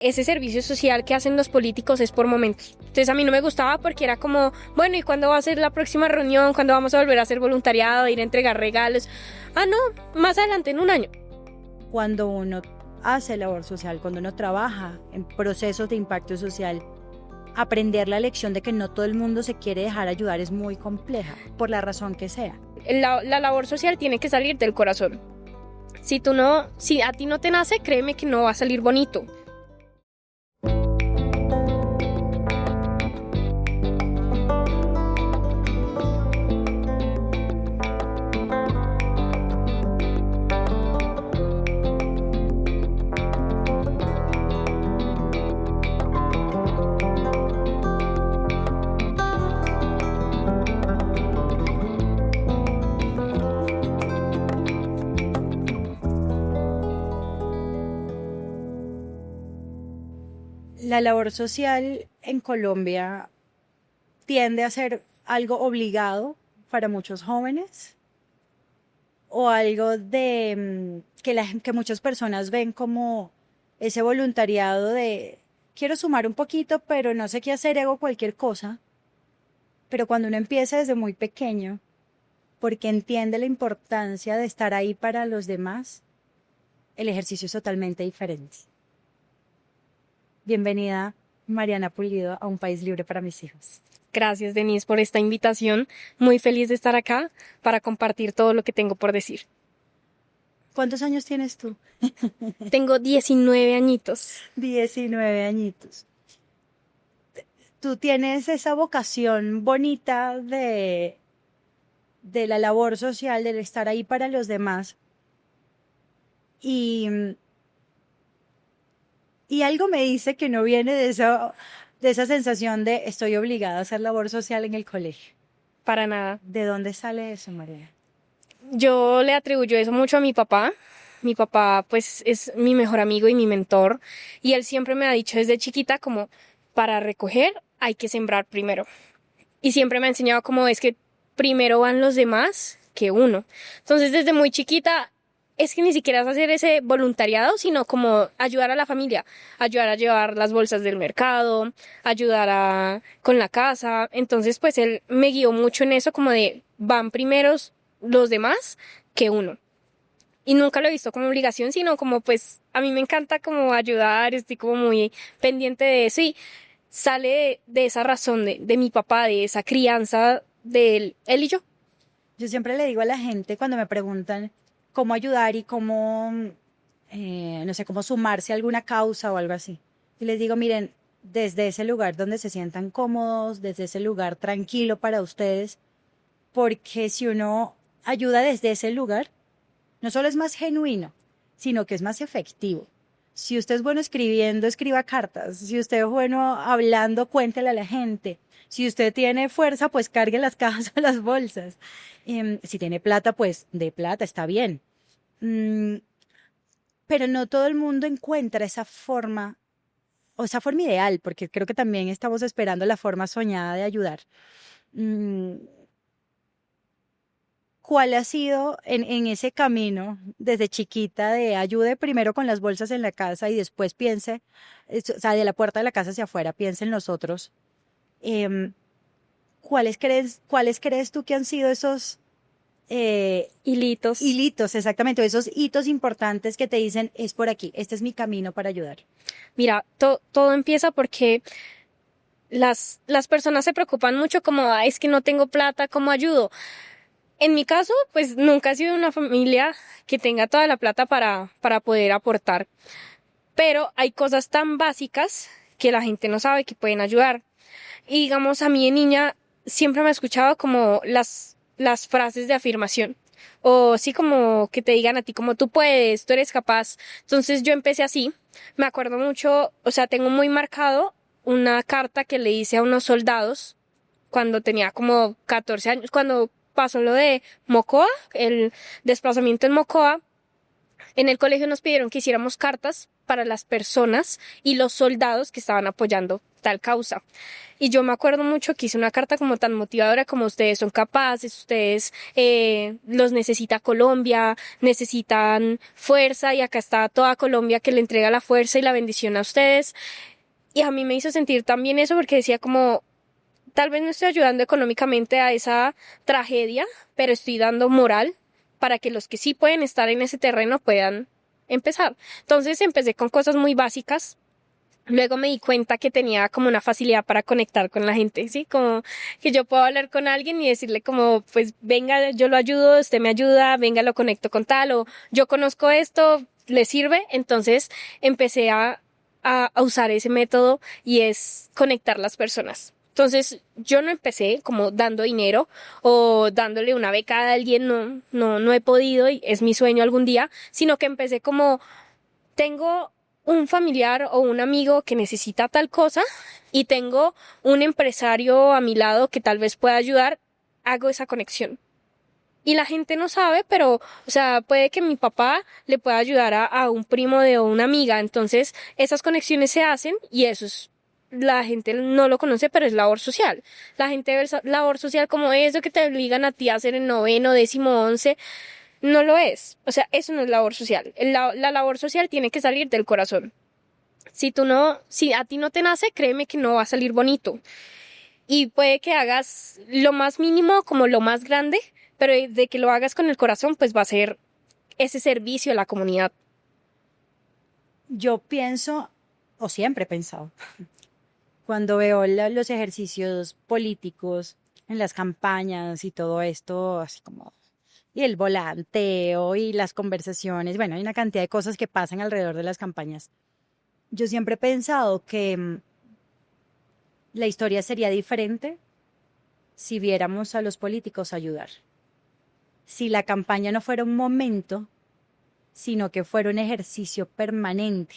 ese servicio social que hacen los políticos es por momentos. Entonces a mí no me gustaba porque era como, bueno, ¿y cuándo va a ser la próxima reunión? ¿Cuándo vamos a volver a hacer voluntariado, ir a entregar regalos? Ah, no, más adelante, en un año. Cuando uno hace labor social, cuando uno trabaja en procesos de impacto social, aprender la lección de que no todo el mundo se quiere dejar ayudar es muy compleja, por la razón que sea. La labor social tiene que salir del corazón. Si a ti no te nace, créeme que no va a salir bonito. La labor social en Colombia tiende a ser algo obligado para muchos jóvenes o algo que muchas personas ven como ese voluntariado de quiero sumar un poquito, pero no sé qué hacer, hago cualquier cosa. Pero cuando uno empieza desde muy pequeño, porque entiende la importancia de estar ahí para los demás, el ejercicio es totalmente diferente. Bienvenida, Mariana Pulido, a Un País Libre para Mis Hijos. Gracias, Denise, por esta invitación. Muy feliz de estar acá para compartir todo lo que tengo por decir. ¿Cuántos años tienes tú? Tengo 19 añitos. 19 añitos. Tú tienes esa vocación bonita de la labor social, del estar ahí para los demás. Y algo me dice que no viene de esa sensación de estoy obligada a hacer labor social en el colegio. Para nada. ¿De dónde sale eso, María? Yo le atribuyo eso mucho a mi papá. Mi papá, pues, es mi mejor amigo y mi mentor. Y él siempre me ha dicho desde chiquita como, para recoger hay que sembrar primero. Y siempre me ha enseñado como es que primero van los demás que uno. Entonces, desde muy chiquita, es que ni siquiera es hacer ese voluntariado, sino como ayudar a la familia, ayudar a llevar las bolsas del mercado, con la casa. Entonces, pues él me guió mucho en eso, como de van primeros los demás que uno. Y nunca lo he visto como obligación, sino como pues a mí me encanta como ayudar, estoy como muy pendiente de eso y sale de esa razón de mi papá, de esa crianza de él y yo. Yo siempre le digo a la gente cuando me preguntan cómo ayudar y cómo, no sé, cómo sumarse a alguna causa o algo así. Y les digo, miren, desde ese lugar donde se sientan cómodos, desde ese lugar tranquilo para ustedes, porque si uno ayuda desde ese lugar, no solo es más genuino, sino que es más efectivo. Si usted es bueno escribiendo, escriba cartas. Si usted es bueno hablando, cuéntele a la gente. Si usted tiene fuerza, pues cargue las cajas o las bolsas. Si tiene plata, pues de plata, está bien. Pero no todo el mundo encuentra esa forma, o esa forma ideal, porque creo que también estamos esperando la forma soñada de ayudar. ¿Cuál ha sido en ese camino desde chiquita de ayude primero con las bolsas en la casa y después piense, o sea, de la puerta de la casa hacia afuera, piense en los otros? ¿Cuáles crees tú que han sido esos Hilitos. hilitos, exactamente, esos hitos importantes que te dicen, es por aquí, este es mi camino para ayudar? Mira, todo empieza porque las personas se preocupan mucho como, "Ay, es que no tengo plata, ¿cómo ayudo?". En mi caso, pues nunca he sido una familia que tenga toda la plata para poder aportar. Pero hay cosas tan básicas que la gente no sabe que pueden ayudar. Y digamos, a mí de niña siempre me he escuchado como las frases de afirmación. O sí, como que te digan a ti como tú puedes, tú eres capaz. Entonces yo empecé así. Me acuerdo mucho, o sea, tengo muy marcado una carta que le hice a unos soldados cuando tenía como 14 años, cuando pasó lo de Mocoa, el desplazamiento en Mocoa. En el colegio nos pidieron que hiciéramos cartas para las personas y los soldados que estaban apoyando tal causa. Y yo me acuerdo mucho que hice una carta como tan motivadora como ustedes son capaces, ustedes los necesita Colombia, necesitan fuerza y acá está toda Colombia que le entrega la fuerza y la bendición a ustedes. Y a mí me hizo sentir también eso porque decía como, tal vez no estoy ayudando económicamente a esa tragedia, pero estoy dando moral para que los que sí pueden estar en ese terreno puedan empezar. Entonces empecé con cosas muy básicas. Luego me di cuenta que tenía como una facilidad para conectar con la gente, ¿sí? Como que yo puedo hablar con alguien y decirle como, pues venga, yo lo ayudo, usted me ayuda, venga, lo conecto con tal, o yo conozco esto, ¿le sirve? Entonces empecé a usar ese método y es conectar las personas. Entonces, yo no empecé como dando dinero o dándole una beca a alguien, no he podido y es mi sueño algún día, sino que empecé como tengo un familiar o un amigo que necesita tal cosa y tengo un empresario a mi lado que tal vez pueda ayudar, hago esa conexión. Y la gente no sabe, pero, o sea, puede que mi papá le pueda ayudar a un primo de una amiga. Entonces, esas conexiones se hacen y eso es, la gente no lo conoce, pero es labor social. La gente ve labor social como eso que te obligan a ti a hacer en noveno, décimo, once. No lo es. O sea, eso no es labor social. La labor social tiene que salir del corazón. Si a ti no te nace, créeme que no va a salir bonito. Y puede que hagas lo más mínimo como lo más grande, pero de que lo hagas con el corazón, pues va a ser ese servicio a la comunidad. Yo pienso, o siempre he pensado, cuando veo los ejercicios políticos en las campañas y todo esto, así como, y el volanteo y las conversaciones, bueno, hay una cantidad de cosas que pasan alrededor de las campañas. Yo siempre he pensado que la historia sería diferente si viéramos a los políticos ayudar. Si la campaña no fuera un momento, sino que fuera un ejercicio permanente,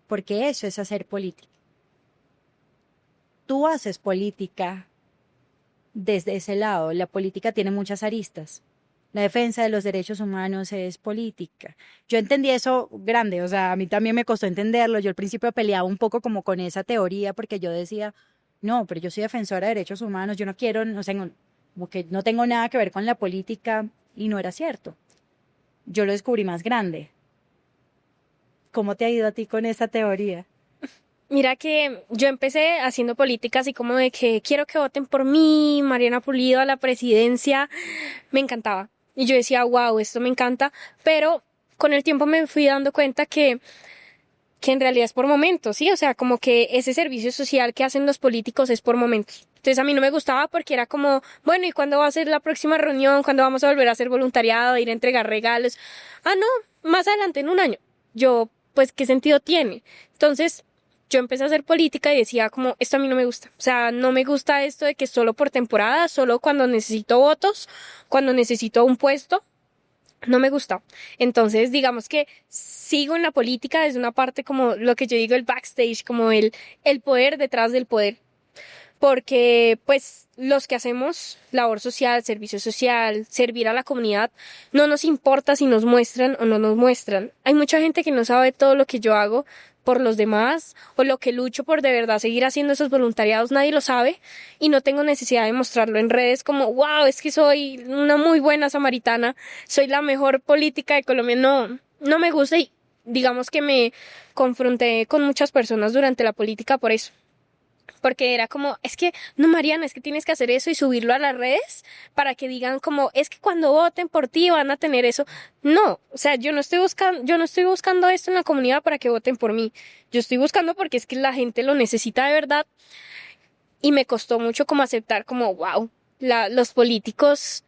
porque eso es hacer política. Tú haces política desde ese lado. La política tiene muchas aristas. La defensa de los derechos humanos es política. Yo entendí eso grande, o sea, a mí también me costó entenderlo. Yo al principio peleaba un poco como con esa teoría porque yo decía, no, pero yo soy defensora de derechos humanos, yo no quiero, no sé, como que no tengo nada que ver con la política y no era cierto. Yo lo descubrí más grande. ¿Cómo te ha ido a ti con esa teoría? Mira que yo empecé haciendo política así como de que quiero que voten por mí, Mariana Pulido a la presidencia, me encantaba. Y yo decía, wow, esto me encanta, pero con el tiempo me fui dando cuenta que en realidad es por momentos, ¿sí? O sea, como que ese servicio social que hacen los políticos es por momentos. Entonces a mí no me gustaba porque era como, bueno, ¿y cuándo va a ser la próxima reunión? ¿Cuándo vamos a volver a hacer voluntariado, ir a entregar regalos? Ah, no, más adelante, en un año. Yo, pues, ¿qué sentido tiene? Entonces, yo empecé a hacer política y decía como, esto a mí no me gusta. O sea, no me gusta esto de que solo por temporada, solo cuando necesito votos, cuando necesito un puesto, no me gusta. Entonces, digamos que sigo en la política desde una parte como lo que yo digo, el backstage, como el poder detrás del poder. Porque, pues, los que hacemos labor social, servicio social, servir a la comunidad, no nos importa si nos muestran o no nos muestran. Hay mucha gente que no sabe todo lo que yo hago por los demás o lo que lucho por de verdad seguir haciendo esos voluntariados, nadie lo sabe y no tengo necesidad de mostrarlo en redes como, wow, es que soy una muy buena samaritana, soy la mejor política de Colombia. No, no me gusta y digamos que me confronté con muchas personas durante la política por eso. Porque era como, es que, no, Mariana, es que tienes que hacer eso y subirlo a las redes para que digan como, es que cuando voten por ti van a tener eso. No, o sea, yo no estoy buscando esto en la comunidad para que voten por mí. Yo estoy buscando porque es que la gente lo necesita de verdad y me costó mucho como aceptar como, wow, los políticos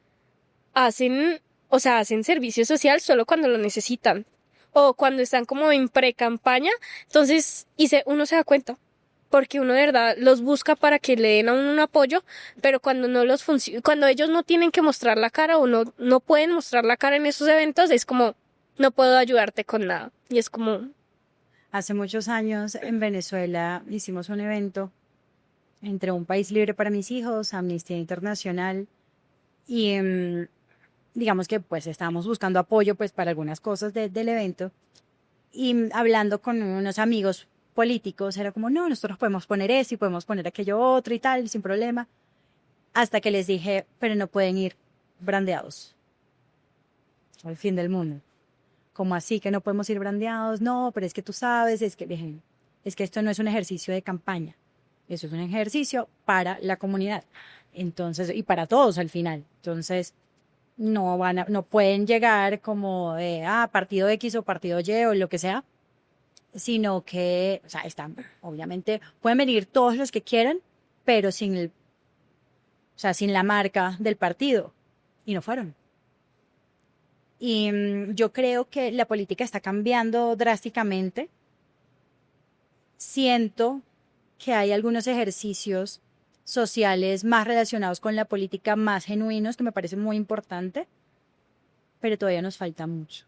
hacen, o sea, hacen servicio social solo cuando lo necesitan o cuando están como en pre-campaña, entonces, uno se da cuenta porque uno de verdad los busca para que le den a uno un apoyo, pero cuando no cuando ellos no tienen que mostrar la cara o no pueden mostrar la cara en esos eventos, es como, no puedo ayudarte con nada. Y es como, Hace muchos años en Venezuela hicimos un evento entre Un País Libre para Mis Hijos, Amnistía Internacional y digamos que pues estábamos buscando apoyo pues para algunas cosas del evento y hablando con unos amigos políticos era como, no, nosotros podemos poner eso y podemos poner aquello otro y tal, sin problema. Hasta que les dije, pero no pueden ir brandeados al fin del mundo. ¿Cómo así que no podemos ir brandeados? No, pero es que tú sabes, dije, es que esto no es un ejercicio de campaña, eso es un ejercicio para la comunidad. Entonces, y para todos al final. Entonces, no pueden llegar como partido X o partido Y o lo que sea, sino que, o sea, obviamente, pueden venir todos los que quieran, pero sin la marca del partido. Y no fueron. Y yo creo que la política está cambiando drásticamente. Siento que hay algunos ejercicios sociales más relacionados con la política, más genuinos, que me parece muy importante, pero todavía nos falta mucho,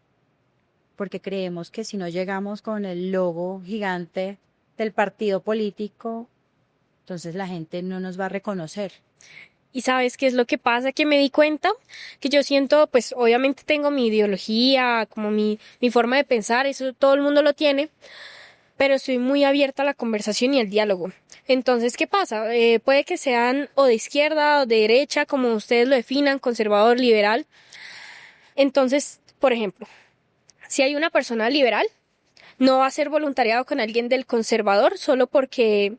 porque creemos que si no llegamos con el logo gigante del partido político, entonces la gente no nos va a reconocer. ¿Y sabes qué es lo que pasa? Que me di cuenta que yo siento, pues obviamente tengo mi ideología, como mi forma de pensar, eso todo el mundo lo tiene, pero estoy muy abierta a la conversación y al diálogo. Entonces, ¿qué pasa? Puede que sean o de izquierda o de derecha, como ustedes lo definan, conservador, liberal. Entonces, por ejemplo, si hay una persona liberal, no va a ser voluntariado con alguien del conservador solo porque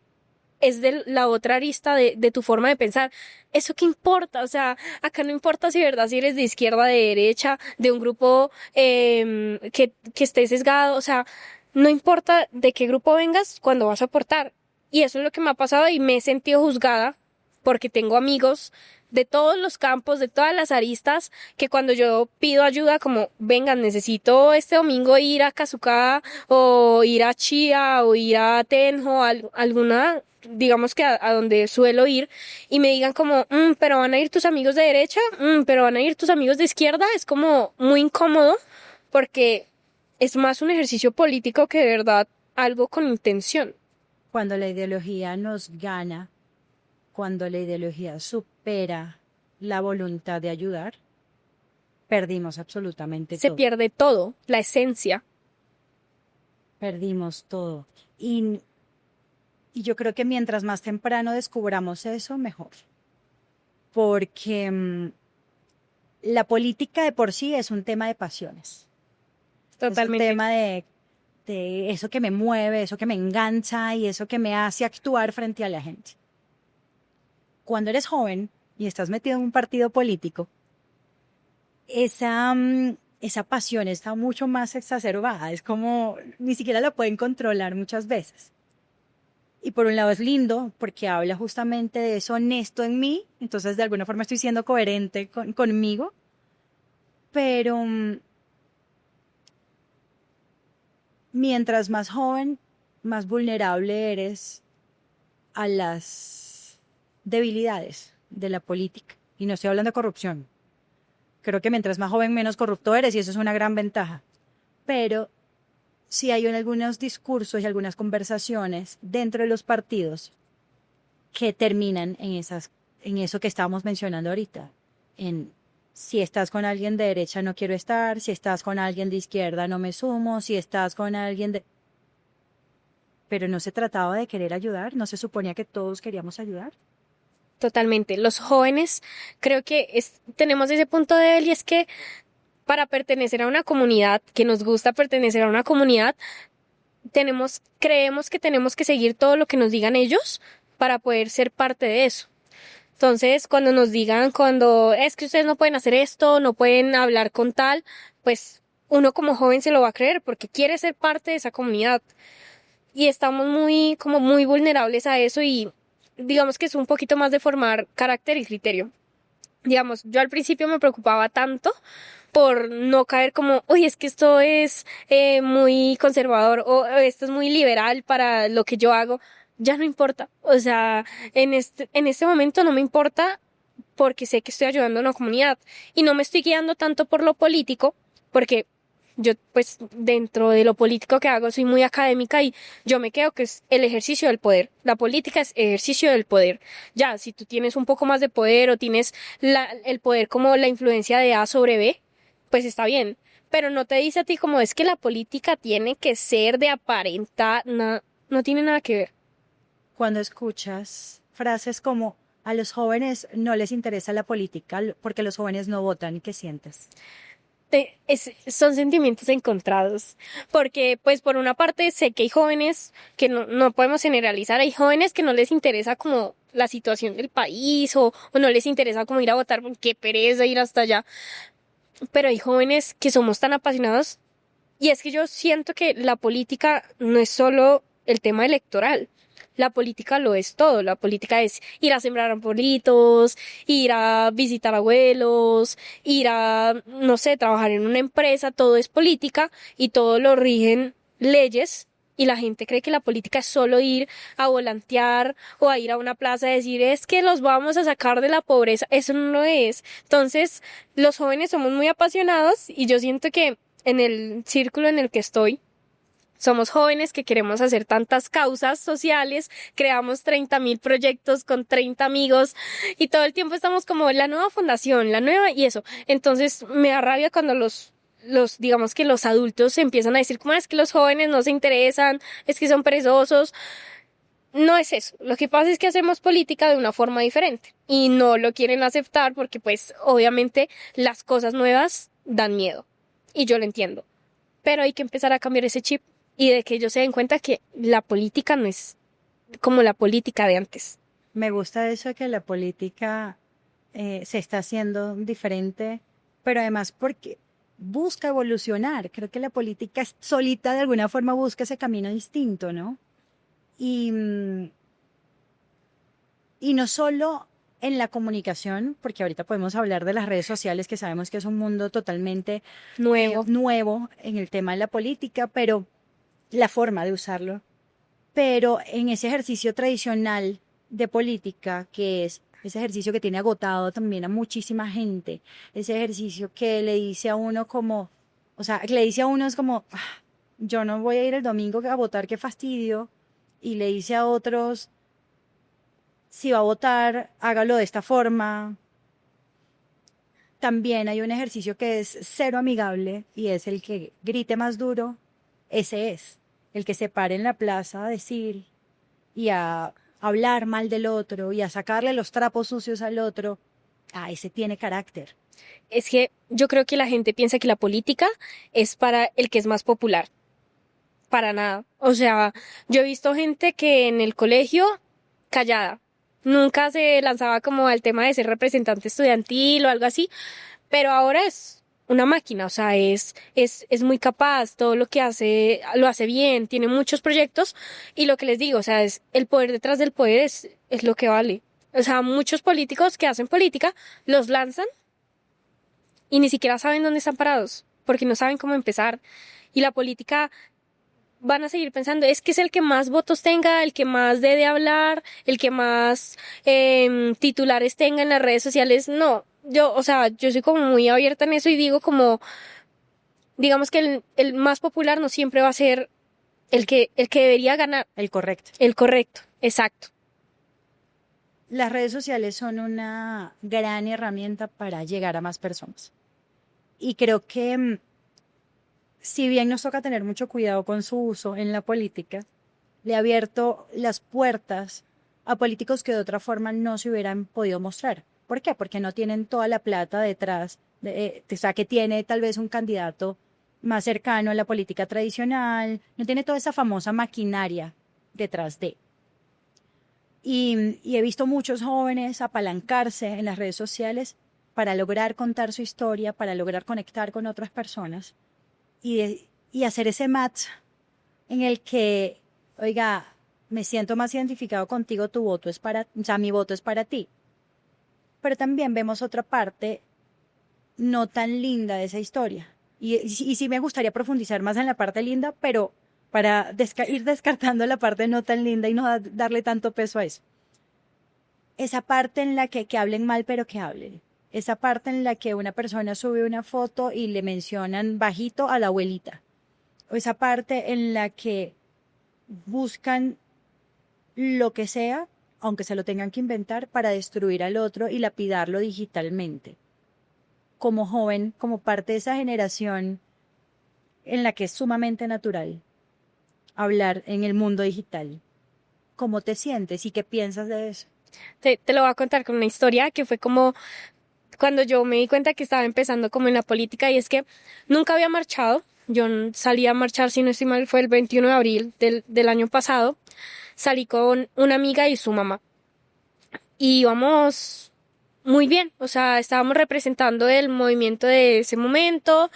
es de la otra arista de tu forma de pensar. ¿Eso qué importa? O sea, acá no importa si verdad si eres de izquierda, de derecha, de un grupo que esté sesgado. O sea, no importa de qué grupo vengas cuando vas a aportar. Y eso es lo que me ha pasado y me he sentido juzgada porque tengo amigos de todos los campos, de todas las aristas, que cuando yo pido ayuda como, vengan, necesito este domingo ir a Kazuka o ir a Chía o ir a Tenjo, alguna, digamos que a donde suelo ir, y me digan como, pero van a ir tus amigos de derecha, pero van a ir tus amigos de izquierda, es como muy incómodo porque es más un ejercicio político que de verdad algo con intención. Cuando la ideología nos gana, cuando la ideología supera la voluntad de ayudar, perdimos absolutamente Se todo. pierde todo, la esencia. Perdimos todo. Y yo creo que mientras más temprano descubramos eso, mejor. Porque la política de por sí es un tema de pasiones. Totalmente. Es un tema de eso que me mueve, eso que me engancha y eso que me hace actuar frente a la gente. Cuando eres joven y estás metido en un partido político, esa pasión está mucho más exacerbada. Es como, ni siquiera la pueden controlar muchas veces. Y por un lado es lindo, porque habla justamente de eso honesto en mí, entonces de alguna forma estoy siendo coherente conmigo, pero mientras más joven, más vulnerable eres a las debilidades de la política. Y no estoy hablando de corrupción. Creo que mientras más joven, menos corrupto eres, y eso es una gran ventaja. Pero sí hay algunos discursos y algunas conversaciones dentro de los partidos que terminan en eso que estábamos mencionando ahorita. En si estás con alguien de derecha no quiero estar, si estás con alguien de izquierda no me sumo, si estás con alguien de... Pero no se trataba de querer ayudar, no se suponía que todos queríamos ayudar. Totalmente. Los jóvenes creo que tenemos ese punto débil y es que para pertenecer a una comunidad, que nos gusta pertenecer a una comunidad, creemos que tenemos que seguir todo lo que nos digan ellos para poder ser parte de eso. Entonces, cuando nos digan, cuando es que ustedes no pueden hacer esto, no pueden hablar con tal, pues uno como joven se lo va a creer porque quiere ser parte de esa comunidad. Y estamos como muy vulnerables a eso y digamos que es un poquito más de formar carácter y criterio. Digamos, yo al principio me preocupaba tanto por no caer como, uy, es que esto es muy conservador o esto es muy liberal para lo que yo hago. Ya no importa. O sea, en este momento no me importa porque sé que estoy ayudando a una comunidad y no me estoy guiando tanto por lo político porque yo pues dentro de lo político que hago soy muy académica y yo me quedo que es el ejercicio del poder. La política es ejercicio del poder. Ya, si tú tienes un poco más de poder o tienes el poder como la influencia de A sobre B, pues está bien. Pero no te dice a ti como es que la política tiene que ser de aparentar. no tiene nada que ver. Cuando escuchas frases como a los jóvenes no les interesa la política porque los jóvenes no votan, ¿qué sientes? Son sentimientos encontrados, porque pues por una parte sé que hay jóvenes que no podemos generalizar, hay jóvenes que no les interesa como la situación del país o no les interesa como ir a votar, porque qué pereza ir hasta allá, pero hay jóvenes que somos tan apasionados y es que yo siento que la política no es solo el tema electoral. La política lo es todo. La política es ir a sembrar arbolitos, ir a visitar abuelos, ir a, no sé, trabajar en una empresa. Todo es política y todo lo rigen leyes. Y la gente cree que la política es solo ir a volantear o a ir a una plaza a decir es que los vamos a sacar de la pobreza. Eso no lo es. Entonces, los jóvenes somos muy apasionados y yo siento que en el círculo en el que estoy, somos jóvenes que queremos hacer tantas causas sociales, creamos 30.000 proyectos con 30 amigos y todo el tiempo estamos como la nueva fundación, la nueva y eso. Entonces me da rabia cuando digamos que los adultos empiezan a decir, ¿cómo es que los jóvenes no se interesan? Es que son perezosos. No es eso. Lo que pasa es que hacemos política de una forma diferente y no lo quieren aceptar porque pues obviamente las cosas nuevas dan miedo y yo lo entiendo. Pero hay que empezar a cambiar ese chip y de que ellos se den cuenta que la política no es como la política de antes. Me gusta eso de que la política se está haciendo diferente, pero además porque busca evolucionar. Creo que la política solita de alguna forma busca ese camino distinto, ¿no? Y, y no solo en la comunicación, porque ahorita podemos hablar de las redes sociales, que sabemos que es un mundo totalmente Nuevo. nuevo en el tema de la política, pero la forma de usarlo. Pero en ese ejercicio tradicional de política, que es ese ejercicio que tiene agotado también a muchísima gente, ese ejercicio que le dice a uno como, o sea, que le dice a uno es como, "Ah, yo no voy a ir el domingo a votar, qué fastidio", y le dice a otros, si va a votar, hágalo de esta forma. También hay un ejercicio que es cero amigable y es el que grite más duro, ese es, el que se pare en la plaza a decir y a hablar mal del otro y a sacarle los trapos sucios al otro, ese tiene carácter. Es que yo creo que la gente piensa que la política es para el que es más popular. Para nada. O sea, yo he visto gente que en el colegio callada. Nunca se lanzaba como al tema de ser representante estudiantil o algo así, pero ahora es una máquina, o sea, es muy capaz, todo lo que hace, lo hace bien, tiene muchos proyectos y lo que les digo, o sea, es el poder detrás del poder es lo que vale. O sea, muchos políticos que hacen política los lanzan y ni siquiera saben dónde están parados, porque no saben cómo empezar. Y la política van a seguir pensando, es que es el que más votos tenga, el que más dé de hablar, el que más titulares tenga en las redes sociales. No, yo, o sea, yo soy como muy abierta en eso y digo como, digamos que el más popular no siempre va a ser el que debería ganar, El correcto. el correcto, exacto. Las redes sociales son una gran herramienta para llegar a más personas. Y creo que si bien nos toca tener mucho cuidado con su uso en la política, le ha abierto las puertas a políticos que de otra forma no se hubieran podido mostrar. ¿Por qué? Porque no tienen toda la plata detrás, o sea, que tiene tal vez un candidato más cercano a la política tradicional, no tiene toda esa famosa maquinaria detrás de. Y he visto muchos jóvenes apalancarse en las redes sociales para lograr contar su historia, para lograr conectar con otras personas y hacer ese match en el que, oiga, me siento más identificado contigo, tu voto es para, o sea, mi voto es para ti. Pero también vemos otra parte no tan linda de esa historia. Y sí me gustaría profundizar más en la parte linda, pero para ir descartando la parte no tan linda y no darle tanto peso a eso. Esa parte en la que hablen mal, pero que hablen. Esa parte en la que una persona sube una foto y le mencionan bajito a la abuelita. O esa parte en la que buscan lo que sea, aunque se lo tengan que inventar, para destruir al otro y lapidarlo digitalmente. Como joven, como parte de esa generación en la que es sumamente natural hablar en el mundo digital. ¿Cómo te sientes y qué piensas de eso? Te lo voy a contar con una historia que fue como cuando yo me di cuenta que estaba empezando como en la política y es que nunca había marchado. Yo salí a marchar, si no estoy mal, fue el 21 de abril del año pasado. Salí con una amiga y su mamá. Y íbamos muy bien, o sea, estábamos representando el movimiento de ese momento.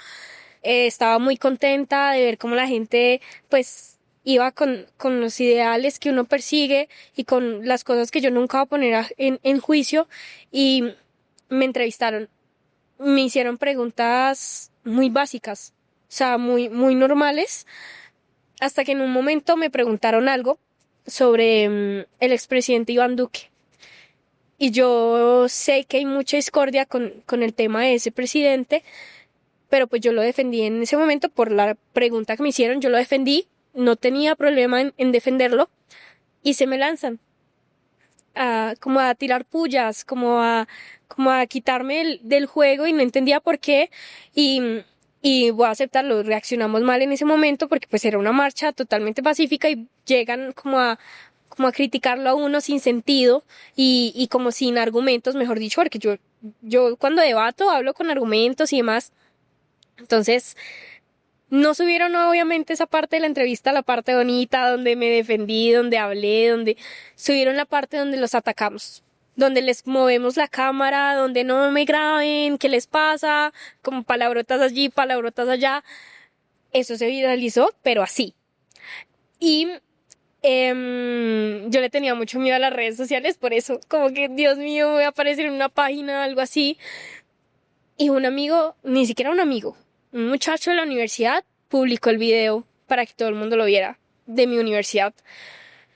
Estaba muy contenta de ver cómo la gente, pues, iba con los ideales que uno persigue y con las cosas que yo nunca voy a poner en juicio. Y me entrevistaron, me hicieron preguntas muy básicas, o sea, muy normales, hasta que en un momento me preguntaron algo sobre el expresidente Iván Duque. Y yo sé que hay mucha discordia con el tema de ese presidente, pero pues yo lo defendí en ese momento por la pregunta que me hicieron, yo lo defendí, no tenía problema en defenderlo, y se me lanzan como a tirar pullas, como a quitarme del juego y no entendía por qué, y, y voy a aceptarlo, reaccionamos mal en ese momento porque pues era una marcha totalmente pacífica y llegan como a criticarlo a uno sin sentido y como sin argumentos, mejor dicho, porque yo cuando debato hablo con argumentos y demás. Entonces, no subieron obviamente esa parte de la entrevista, la parte bonita, donde me defendí, donde hablé, donde subieron la parte donde los atacamos, donde les movemos la cámara, donde no me graben, qué les pasa, como palabrotas allí, palabrotas allá. Eso se viralizó, pero así. Y yo le tenía mucho miedo a las redes sociales, por eso, como que, Dios mío, voy a aparecer en una página, algo así. Y un amigo, ni siquiera un amigo, un muchacho de la universidad publicó el video para que todo el mundo lo viera de mi universidad.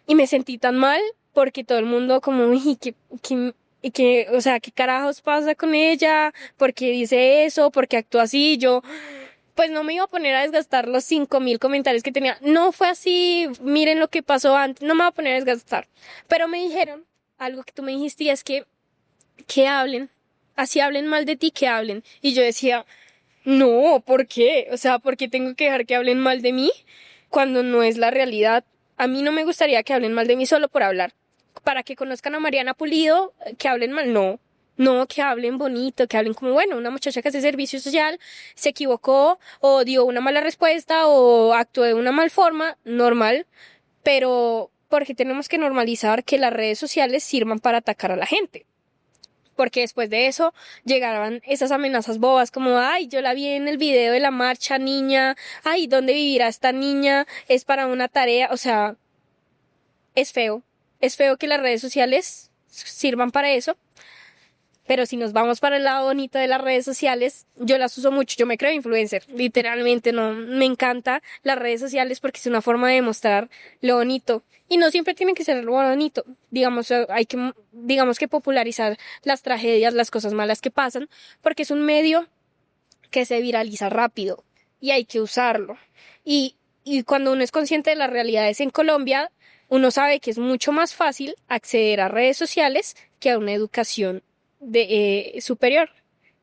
Y me sentí tan mal porque todo el mundo como, o sea, ¿qué carajos pasa con ella? ¿Por qué dice eso? ¿Por qué actúa así? Yo, pues no me iba a poner a desgastar los 5.000 comentarios que tenía. No fue así, miren lo que pasó antes, no me voy a poner a desgastar. Pero me dijeron algo que tú me dijiste y es que hablen, así hablen mal de ti, que hablen. Y yo decía, no, ¿por qué? O sea, ¿por qué tengo que dejar que hablen mal de mí cuando no es la realidad? A mí no me gustaría que hablen mal de mí solo por hablar. Para que conozcan a Mariana Pulido, que hablen mal, no. No, que hablen bonito, que hablen como, bueno, una muchacha que hace servicio social se equivocó o dio una mala respuesta o actuó de una mal forma, normal, pero porque tenemos que normalizar que las redes sociales sirvan para atacar a la gente. Porque después de eso llegaban esas amenazas bobas como, ay, yo la vi en el video de la marcha, niña, ay, ¿dónde vivirá esta niña? Es para una tarea, o sea, es feo. Es feo que las redes sociales sirvan para eso. Pero si nos vamos para el lado bonito de las redes sociales, yo las uso mucho, yo me creo influencer, literalmente, no, me encanta las redes sociales porque es una forma de mostrar lo bonito. Y no siempre tiene que ser lo bonito, digamos, digamos que popularizar las tragedias, las cosas malas que pasan, porque es un medio que se viraliza rápido y hay que usarlo. Y cuando uno es consciente de las realidades en Colombia, uno sabe que es mucho más fácil acceder a redes sociales que a una educación superior.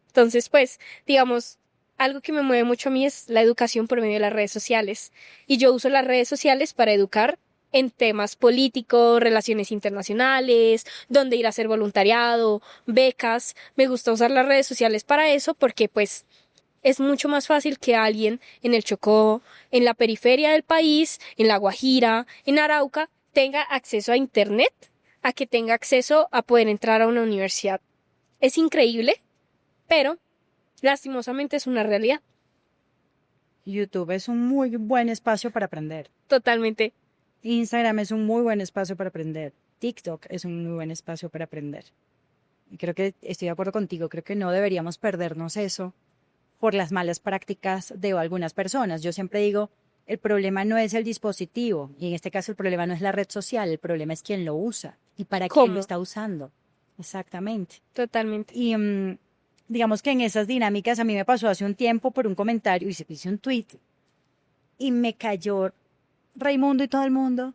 Entonces, pues, digamos, algo que me mueve mucho a mí es la educación por medio de las redes sociales. Y yo uso las redes sociales para educar en temas políticos, relaciones internacionales, dónde ir a hacer voluntariado, becas. Me gusta usar las redes sociales para eso porque, pues, es mucho más fácil que alguien en el Chocó, en la periferia del país, en La Guajira, en Arauca, tenga acceso a Internet, a que tenga acceso a poder entrar a una universidad. Es increíble, pero lastimosamente es una realidad. YouTube es un muy buen espacio para aprender. Totalmente. Instagram es un muy buen espacio para aprender. TikTok es un muy buen espacio para aprender. Y creo que estoy de acuerdo contigo, creo que no deberíamos perdernos eso por las malas prácticas de algunas personas. Yo siempre digo, el problema no es el dispositivo, y en este caso el problema no es la red social, el problema es quién lo usa y para quién lo ¿Cómo? está usando. Exactamente. Totalmente. Y digamos que en esas dinámicas a mí me pasó hace un tiempo por un comentario, hice un tweet y me cayó Raimundo y todo el mundo.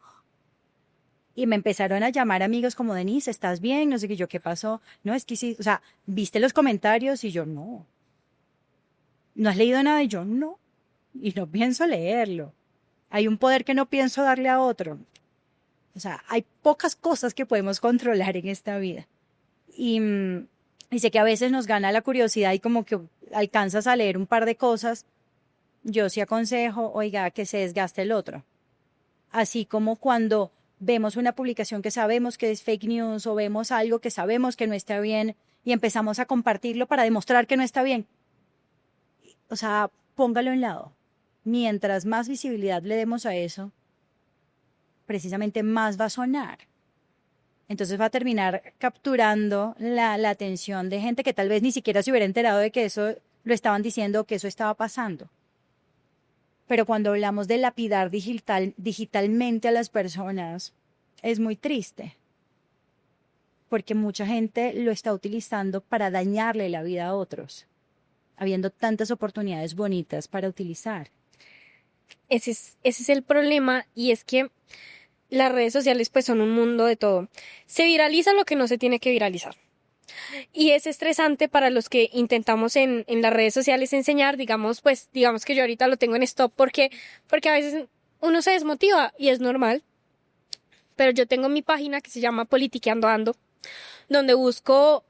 Y me empezaron a llamar amigos como, Denise, ¿estás bien? No sé qué, yo, ¿qué pasó? No, es que sí, o sea, ¿viste los comentarios? Y yo, no. ¿No has leído nada? Y yo, no. Y no pienso leerlo. Hay un poder que no pienso darle a otro. O sea, hay pocas cosas que podemos controlar en esta vida. Y, y sé que a veces nos gana la curiosidad y como que alcanzas a leer un par de cosas. Yo sí aconsejo, oiga, que se desgaste el otro. Así como cuando vemos una publicación que sabemos que es fake news o vemos algo que sabemos que no está bien y empezamos a compartirlo para demostrar que no está bien. O sea, póngalo a un lado. Mientras más visibilidad le demos a eso, precisamente más va a sonar. Entonces va a terminar capturando la atención de gente que tal vez ni siquiera se hubiera enterado de que eso lo estaban diciendo o que eso estaba pasando. Pero cuando hablamos de lapidar digitalmente a las personas, es muy triste, porque mucha gente lo está utilizando para dañarle la vida a otros, habiendo tantas oportunidades bonitas para utilizar. Ese es el problema, y es que las redes sociales pues son un mundo de todo. Se viraliza lo que no se tiene que viralizar. Y es estresante para los que intentamos en las redes sociales enseñar, digamos que yo ahorita lo tengo en stop porque a veces uno se desmotiva y es normal. Pero yo tengo mi página que se llama Politiqueando Ando, donde busco,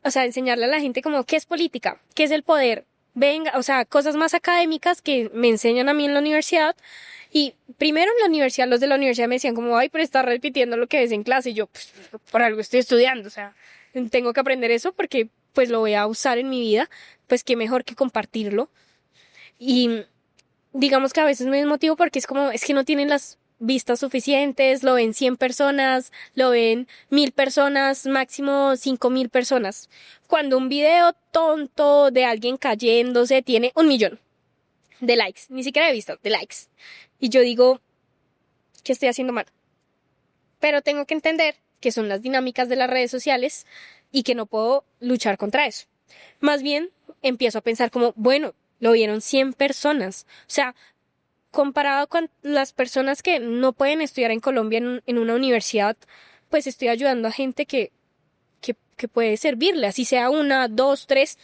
o sea, enseñarle a la gente como qué es política, qué es el poder. Venga, o sea, cosas más académicas que me enseñan a mí en la universidad. Y primero en la universidad, los de la universidad me decían como, ay, pero estás repitiendo lo que ves en clase. Y yo, pues, por algo estoy estudiando, o sea, tengo que aprender eso porque, pues, lo voy a usar en mi vida. Pues, qué mejor que compartirlo. Y digamos que a veces me desmotivo porque es como, es que no tienen las vistas suficientes, lo ven 100 personas, lo ven 1000 personas, máximo 5000 personas. Cuando un video tonto de alguien cayéndose tiene 1 millón de likes, ni siquiera de vistas, de likes. Y yo digo, ¿qué estoy haciendo mal? Pero tengo que entender que son las dinámicas de las redes sociales y que no puedo luchar contra eso. Más bien, empiezo a pensar como, bueno, lo vieron 100 personas. O sea, comparado con las personas que no pueden estudiar en Colombia en una universidad, pues estoy ayudando a gente que puede servirle, así sea una, dos, tres.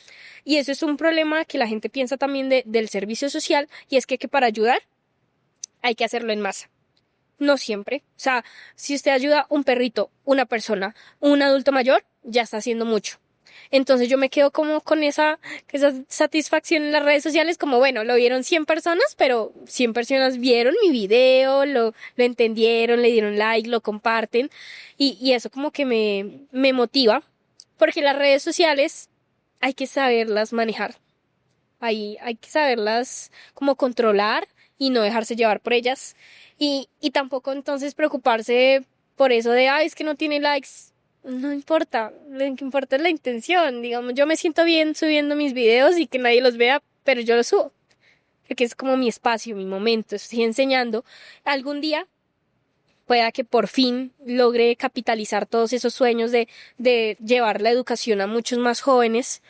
Y eso es un problema que la gente piensa también del servicio social, y es que para ayudar hay que hacerlo en masa. No siempre. O sea, si usted ayuda a un perrito, una persona, un adulto mayor, ya está haciendo mucho. Entonces yo me quedo como con esa satisfacción en las redes sociales, como bueno, lo vieron 100 personas, pero 100 personas vieron mi video, lo entendieron, le dieron like, lo comparten, y eso como que me motiva, porque las redes sociales hay que saberlas manejar, hay que saberlas como controlar y no dejarse llevar por ellas, y tampoco entonces preocuparse por eso de, ay, es que no tiene likes. No importa, lo que importa es la intención. Digamos, yo me siento bien subiendo mis videos y que nadie los vea, pero yo los subo, porque es como mi espacio, mi momento, estoy enseñando. Algún día pueda que por fin logre capitalizar todos esos sueños de llevar la educación a muchos más jóvenes,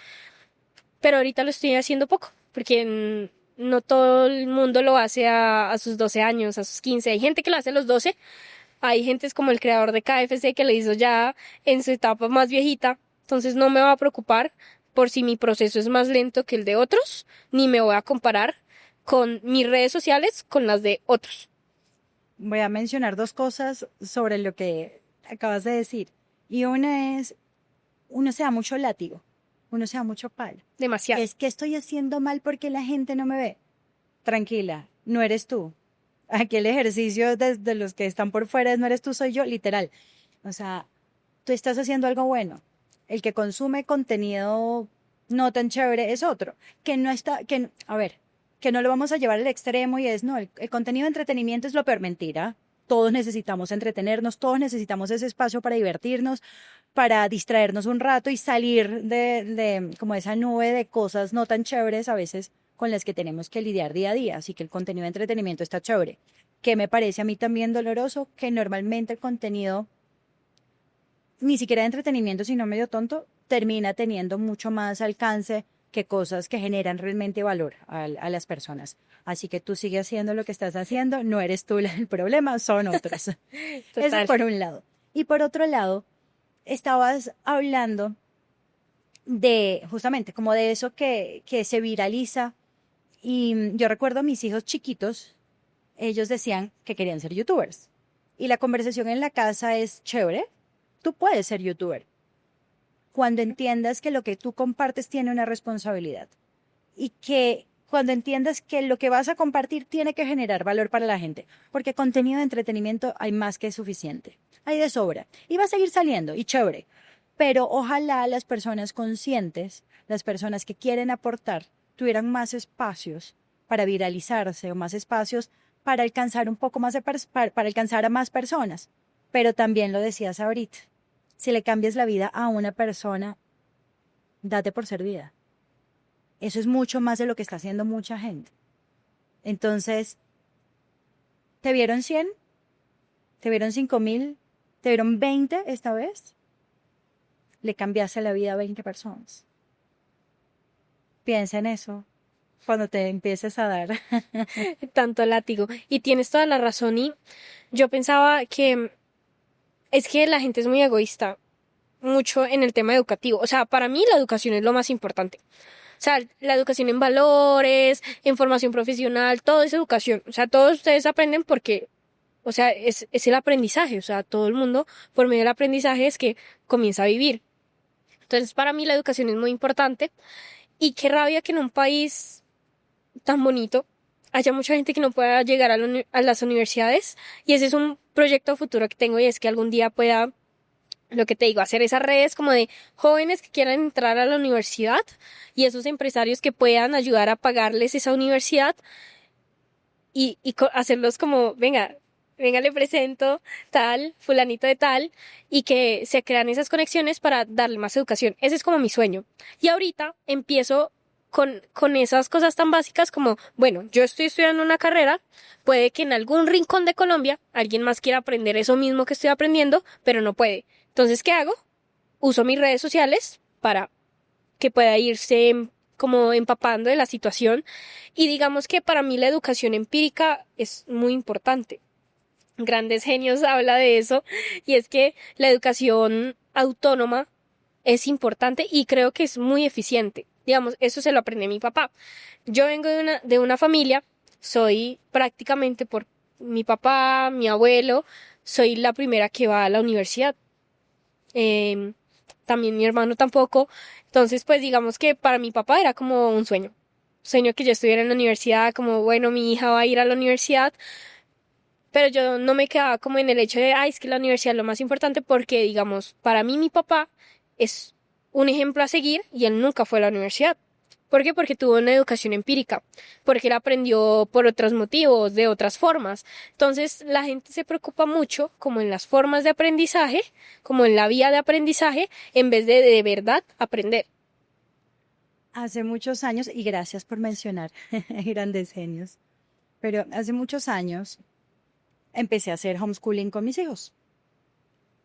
pero ahorita lo estoy haciendo poco, porque no todo el mundo lo hace a sus 12 años, a sus 15. Hay gente que lo hace a los 12. Hay gentes como el creador de KFC que lo hizo ya en su etapa más viejita. Entonces no me va a preocupar por si mi proceso es más lento que el de otros, ni me voy a comparar con mis redes sociales con las de otros. Voy a mencionar dos cosas sobre lo que acabas de decir. Y una es, uno se da mucho látigo, uno se da mucho palo. Demasiado. Es que estoy haciendo mal porque la gente no me ve. Tranquila, no eres tú. Aquí el ejercicio de los que están por fuera es no eres tú, soy yo, literal. O sea, tú estás haciendo algo bueno. El que consume contenido no tan chévere es otro. Que no está, a ver, que no lo vamos a llevar al extremo y es, no, el contenido de entretenimiento es lo peor, mentira. Todos necesitamos entretenernos, todos necesitamos ese espacio para divertirnos, para distraernos un rato y salir de como esa nube de cosas no tan chéveres a veces con las que tenemos que lidiar día a día. Así que el contenido de entretenimiento está chévere. Que me parece a mí también doloroso que normalmente el contenido, ni siquiera de entretenimiento, sino medio tonto, termina teniendo mucho más alcance que cosas que generan realmente valor a las personas. Así que tú sigues haciendo lo que estás haciendo, no eres tú el problema, son otros. Eso por un lado. Y por otro lado, estabas hablando de justamente como de eso que se viraliza. Y yo recuerdo a mis hijos chiquitos ellos decían que querían ser youtubers. Y la conversación en la casa es chévere, tú puedes ser youtuber cuando entiendas que lo que tú compartes tiene una responsabilidad y que cuando entiendas que lo que vas a compartir tiene que generar valor para la gente, porque contenido de entretenimiento hay más que suficiente, hay de sobra y va a seguir saliendo y chévere, pero ojalá las personas conscientes, las personas que quieren aportar, tuvieran más espacios para viralizarse o más espacios para alcanzar un poco más para alcanzar a más personas. Pero también lo decías ahorita, si le cambias la vida a una persona, date por servida. Eso es mucho más de lo que está haciendo mucha gente. Entonces, ¿te vieron 100? ¿Te vieron 5.000? ¿Te vieron 20 esta vez? Le cambiaste la vida a 20 personas. Piensa en eso cuando te empieces a dar. Tanto látigo. Y tienes toda la razón. Y yo pensaba que es que la gente es muy egoísta, mucho en el tema educativo. O sea, para mí la educación es lo más importante. O sea, la educación en valores, en formación profesional, todo es educación. O sea, todos ustedes aprenden porque, o sea, es el aprendizaje. O sea, todo el mundo, por medio del aprendizaje, es que comienza a vivir. Entonces, para mí la educación es muy importante. Y qué rabia que en un país tan bonito haya mucha gente que no pueda llegar a las universidades. Y ese es un proyecto futuro que tengo y es que algún día pueda, lo que te digo, hacer esas redes como de jóvenes que quieran entrar a la universidad y esos empresarios que puedan ayudar a pagarles esa universidad y hacerlos como, venga, le presento tal, fulanito de tal, y que se crean esas conexiones para darle más educación. Ese es como mi sueño. Y ahorita empiezo con esas cosas tan básicas como, bueno, yo estoy estudiando una carrera, puede que en algún rincón de Colombia alguien más quiera aprender eso mismo que estoy aprendiendo, pero no puede. Entonces, ¿qué hago? Uso mis redes sociales para que pueda irse como empapando de la situación y digamos que para mí la educación empírica es muy importante. Grandes Genios habla de eso y es que la educación autónoma es importante y creo que es muy eficiente. Digamos, eso se lo aprendí a mi papá. Yo vengo de una familia, soy prácticamente por mi papá, mi abuelo, soy la primera que va a la universidad. Eh, También mi hermano tampoco. Entonces, pues digamos que para mi papá era como un sueño. Sueño que yo estuviera en la universidad, como bueno, mi hija va a ir a la universidad, pero yo no me quedaba como en el hecho de, ay, es que la universidad es lo más importante porque, digamos, para mí mi papá es un ejemplo a seguir y él nunca fue a la universidad. ¿Por qué? Porque tuvo una educación empírica, porque él aprendió por otros motivos, de otras formas. Entonces, la gente se preocupa mucho como en las formas de aprendizaje, como en la vía de aprendizaje, en vez de verdad aprender. Hace muchos años, y gracias por mencionar grandes genios, pero hace muchos años empecé a hacer homeschooling con mis hijos.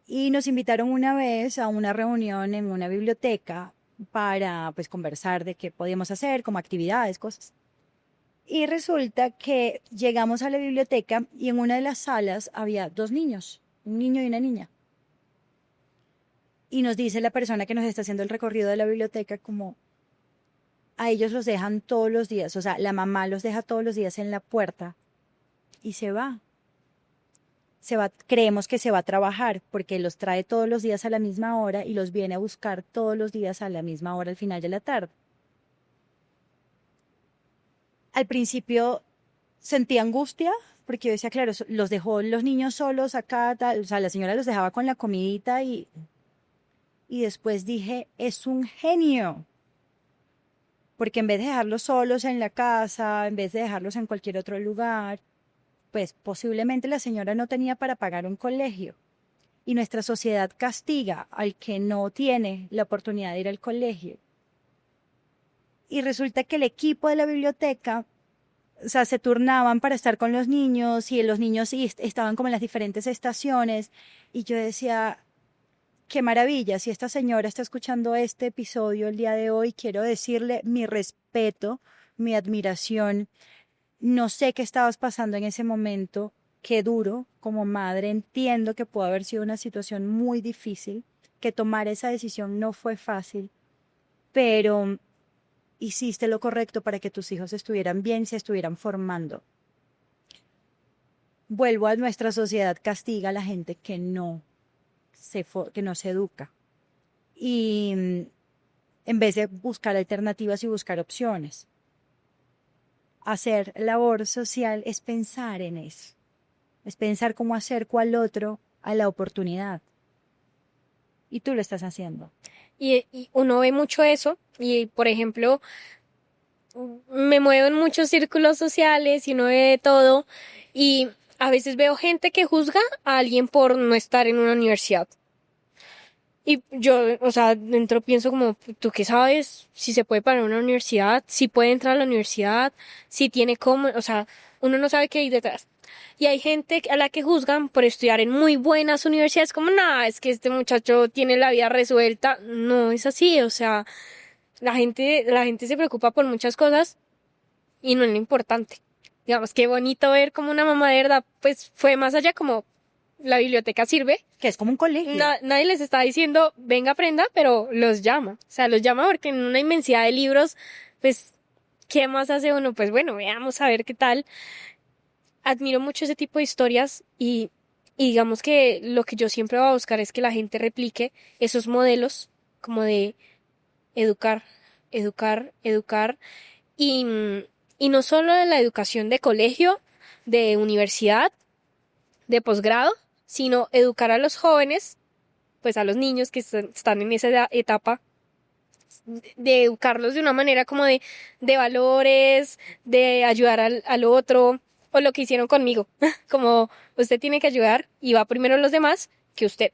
Y nos invitaron una vez a una reunión en una biblioteca para pues conversar de qué podíamos hacer, como actividades, cosas. Y resulta que llegamos a la biblioteca y en una de las salas había dos niños, un niño y una niña. Y nos dice la persona que nos está haciendo el recorrido de la biblioteca como a ellos los dejan todos los días, o sea, la mamá los deja todos los días en la puerta y se va. Creemos que se va a trabajar porque los trae todos los días a la misma hora y los viene a buscar todos los días a la misma hora al final de la tarde. Al principio sentí angustia porque yo decía, claro, los dejó los niños solos acá, tal, o sea, la señora los dejaba con la comidita y después dije, es un genio, porque en vez de dejarlos solos en la casa, en vez de dejarlos en cualquier otro lugar, pues posiblemente la señora no tenía para pagar un colegio. Y nuestra sociedad castiga al que no tiene la oportunidad de ir al colegio. Y resulta que el equipo de la biblioteca, o sea, se turnaban para estar con los niños y los niños estaban como en las diferentes estaciones. Y yo decía, qué maravilla, si esta señora está escuchando este episodio el día de hoy, quiero decirle mi respeto, mi admiración. No sé qué estabas pasando en ese momento, qué duro como madre. Entiendo que pudo haber sido una situación muy difícil, que tomar esa decisión no fue fácil, pero hiciste lo correcto para que tus hijos estuvieran bien, se estuvieran formando. vuelvo a nuestra sociedad, castiga a la gente que no se educa. Y en vez de buscar alternativas y buscar opciones, hacer labor social es pensar en eso, es pensar cómo acerco al otro a la oportunidad. Y tú lo estás haciendo. Y uno ve mucho eso y, por ejemplo, me muevo en muchos círculos sociales y uno ve de todo y a veces veo gente que juzga a alguien por no estar en una universidad. Y yo, o sea, dentro pienso como, ¿tú qué sabes? Si se puede parar una universidad, si puede entrar a la universidad, si tiene cómo, o sea, uno no sabe qué hay detrás. Y hay gente a la que juzgan por estudiar en muy buenas universidades, como, nada, es que este muchacho tiene la vida resuelta. No es así, o sea, la gente se preocupa por muchas cosas y no es lo importante. Digamos, qué bonito ver como una mamá de verdad, pues fue más allá como la biblioteca sirve. Que es como un colegio. Nadie les está diciendo, venga, aprenda, pero los llama. O sea, los llama porque en una inmensidad de libros, pues, ¿qué más hace uno? Pues bueno, veamos a ver qué tal. Admiro mucho ese tipo de historias y digamos que lo que yo siempre voy a buscar es que la gente replique esos modelos como de educar, educar, educar y, y no solo de la educación de colegio, de universidad, de posgrado, sino educar a los jóvenes, pues a los niños que están en esa etapa, de educarlos de una manera como de valores, de ayudar al otro, o lo que hicieron conmigo, como usted tiene que ayudar y va primero los demás que usted,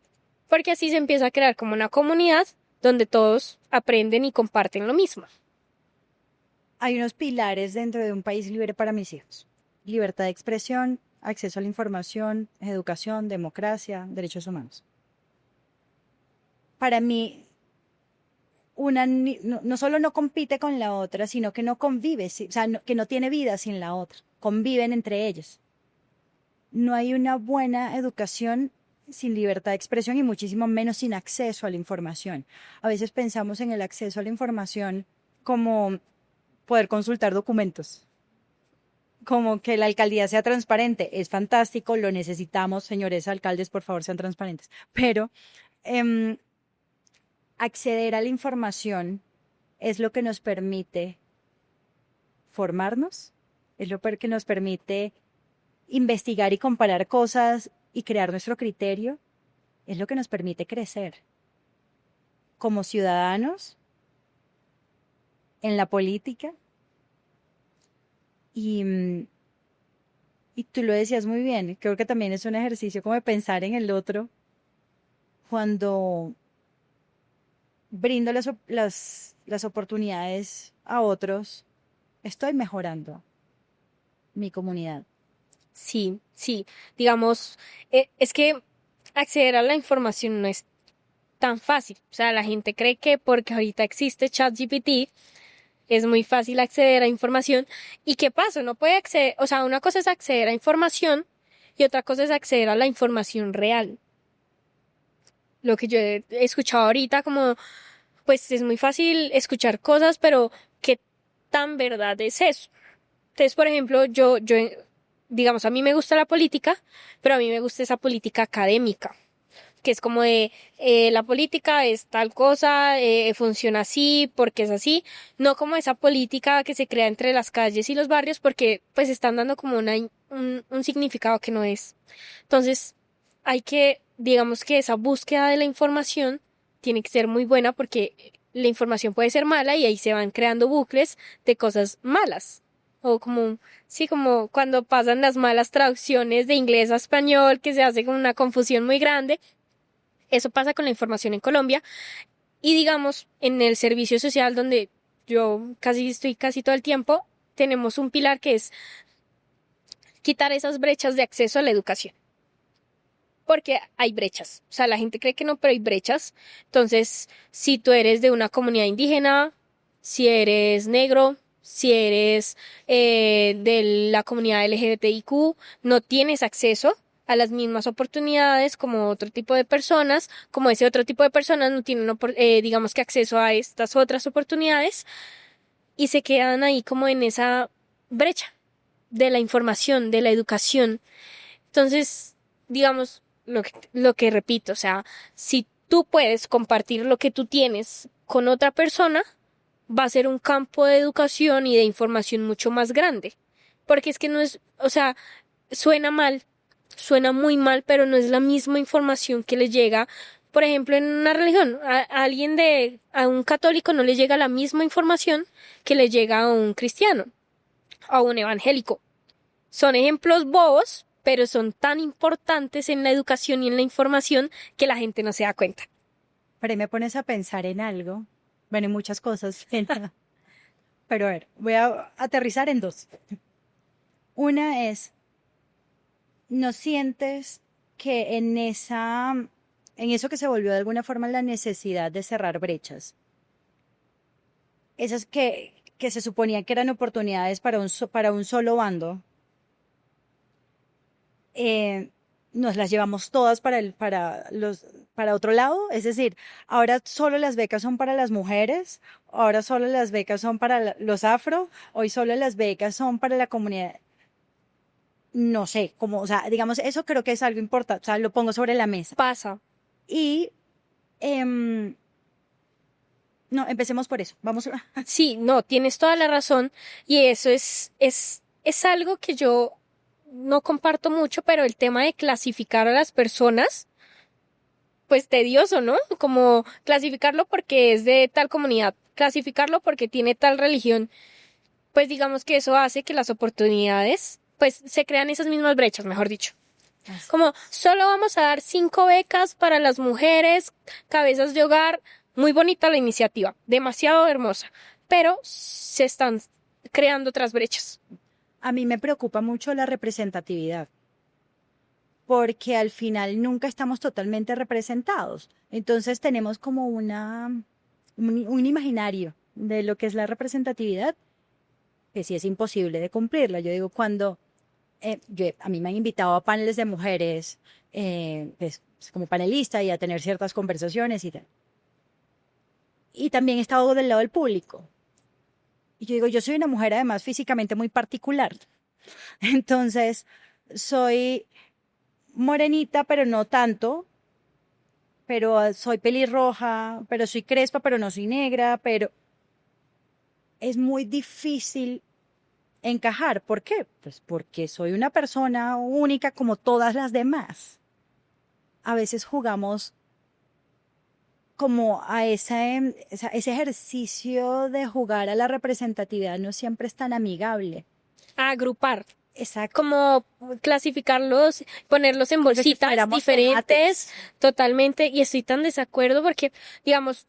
porque así se empieza a crear como una comunidad donde todos aprenden y comparten lo mismo. Hay unos pilares dentro de un país libre para mis hijos. Libertad de expresión, acceso a la información, educación, democracia, derechos humanos. Para mí, no solo no compite con la otra, sino que no convive, o sea, que no tiene vida sin la otra. Conviven entre ellos. No hay una buena educación sin libertad de expresión y muchísimo menos sin acceso a la información. A veces pensamos en el acceso a la información como poder consultar documentos, como que la alcaldía sea transparente. Es fantástico, lo necesitamos, señores alcaldes, por favor, sean transparentes. Pero acceder a la información es lo que nos permite formarnos, es lo que nos permite investigar y comparar cosas y crear nuestro criterio, es lo que nos permite crecer como ciudadanos, en la política. Y tú lo decías muy bien, creo que también es un ejercicio como de pensar en el otro cuando brindo las oportunidades a otros, estoy mejorando mi comunidad. Sí, sí, digamos, es que acceder a la información no es tan fácil. O sea, la gente cree que porque ahorita existe ChatGPT es muy fácil acceder a información. ¿Y qué pasa? No puede acceder, o sea, una cosa es acceder a información y otra cosa es acceder a la información real. Lo que yo he escuchado ahorita como, pues es muy fácil escuchar cosas, pero ¿qué tan verdad es eso? Entonces, por ejemplo, digamos, a mí me gusta la política, pero a mí me gusta esa política académica, que es como de la política es tal cosa, funciona así, porque es así, no como esa política que se crea entre las calles y los barrios, porque pues están dando como un significado que no es. Entonces, digamos que esa búsqueda de la información tiene que ser muy buena porque la información puede ser mala y ahí se van creando bucles de cosas malas. O como, sí, como cuando pasan las malas traducciones de inglés a español, que se hace con una confusión muy grande. Eso pasa con la información en Colombia. Y digamos, en el servicio social donde yo estoy casi todo el tiempo, tenemos un pilar que es quitar esas brechas de acceso a la educación. Porque hay brechas. O sea, la gente cree que no, pero hay brechas. Entonces, si tú eres de una comunidad indígena, si eres negro, si eres de la comunidad LGBTIQ, no tienes acceso a las mismas oportunidades como otro tipo de personas, como ese otro tipo de personas no tienen, digamos que acceso a estas otras oportunidades y se quedan ahí como en esa brecha de la información, de la educación. Entonces, digamos, lo que repito, o sea, si tú puedes compartir lo que tú tienes con otra persona, va a ser un campo de educación y de información mucho más grande. Porque es que no es, o sea, suena mal, suena muy mal, pero no es la misma información que le llega, por ejemplo, en una religión. A un católico no le llega la misma información que le llega a un cristiano, a un evangélico. Son ejemplos bobos, pero son tan importantes en la educación y en la información que la gente no se da cuenta. Pero ahí me pones a pensar en algo, bueno, en muchas cosas, pero a ver, voy a aterrizar en dos. Una es, ¿no sientes que en eso que se volvió de alguna forma la necesidad de cerrar brechas, esas que se suponían que eran oportunidades para para un solo bando, eh, nos las llevamos todas para otro lado? Es decir, ahora solo las becas son para las mujeres, ahora solo las becas son para los afro, hoy solo las becas son para la comunidad. No sé, como, o sea, digamos, eso creo que es algo importante, o sea, lo pongo sobre la mesa. Pasa. Y, em, no, empecemos por eso. Vamos a... Sí, no, tienes toda la razón y eso es algo que yo no comparto mucho, pero el tema de clasificar a las personas, pues tedioso, ¿no? Como clasificarlo porque es de tal comunidad, clasificarlo porque tiene tal religión, pues digamos que eso hace que las oportunidades, pues se crean esas mismas brechas, mejor dicho. Como solo vamos a dar 5 becas para las mujeres, cabezas de hogar. Muy bonita la iniciativa, demasiado hermosa, pero se están creando otras brechas. A mí me preocupa mucho la representatividad, porque al final nunca estamos totalmente representados. Entonces tenemos como un imaginario de lo que es la representatividad, que sí es imposible de cumplirla. Yo digo, a mí me han invitado a paneles de mujeres, pues, como panelista y a tener ciertas conversaciones y tal. Y también he estado del lado del público. Y yo digo, yo soy una mujer además físicamente muy particular. Entonces, soy morenita, pero no tanto, pero soy pelirroja, pero soy crespa, pero no soy negra, pero es muy difícil encajar. ¿Por qué? Pues porque soy una persona única como todas las demás. A veces jugamos como a ese ejercicio de jugar a la representatividad no siempre es tan amigable. Agrupar, Exacto. como clasificarlos, ponerlos en Como si bolsitas fuéramos diferentes, tomates. totalmente, y estoy tan desacuerdo porque, digamos,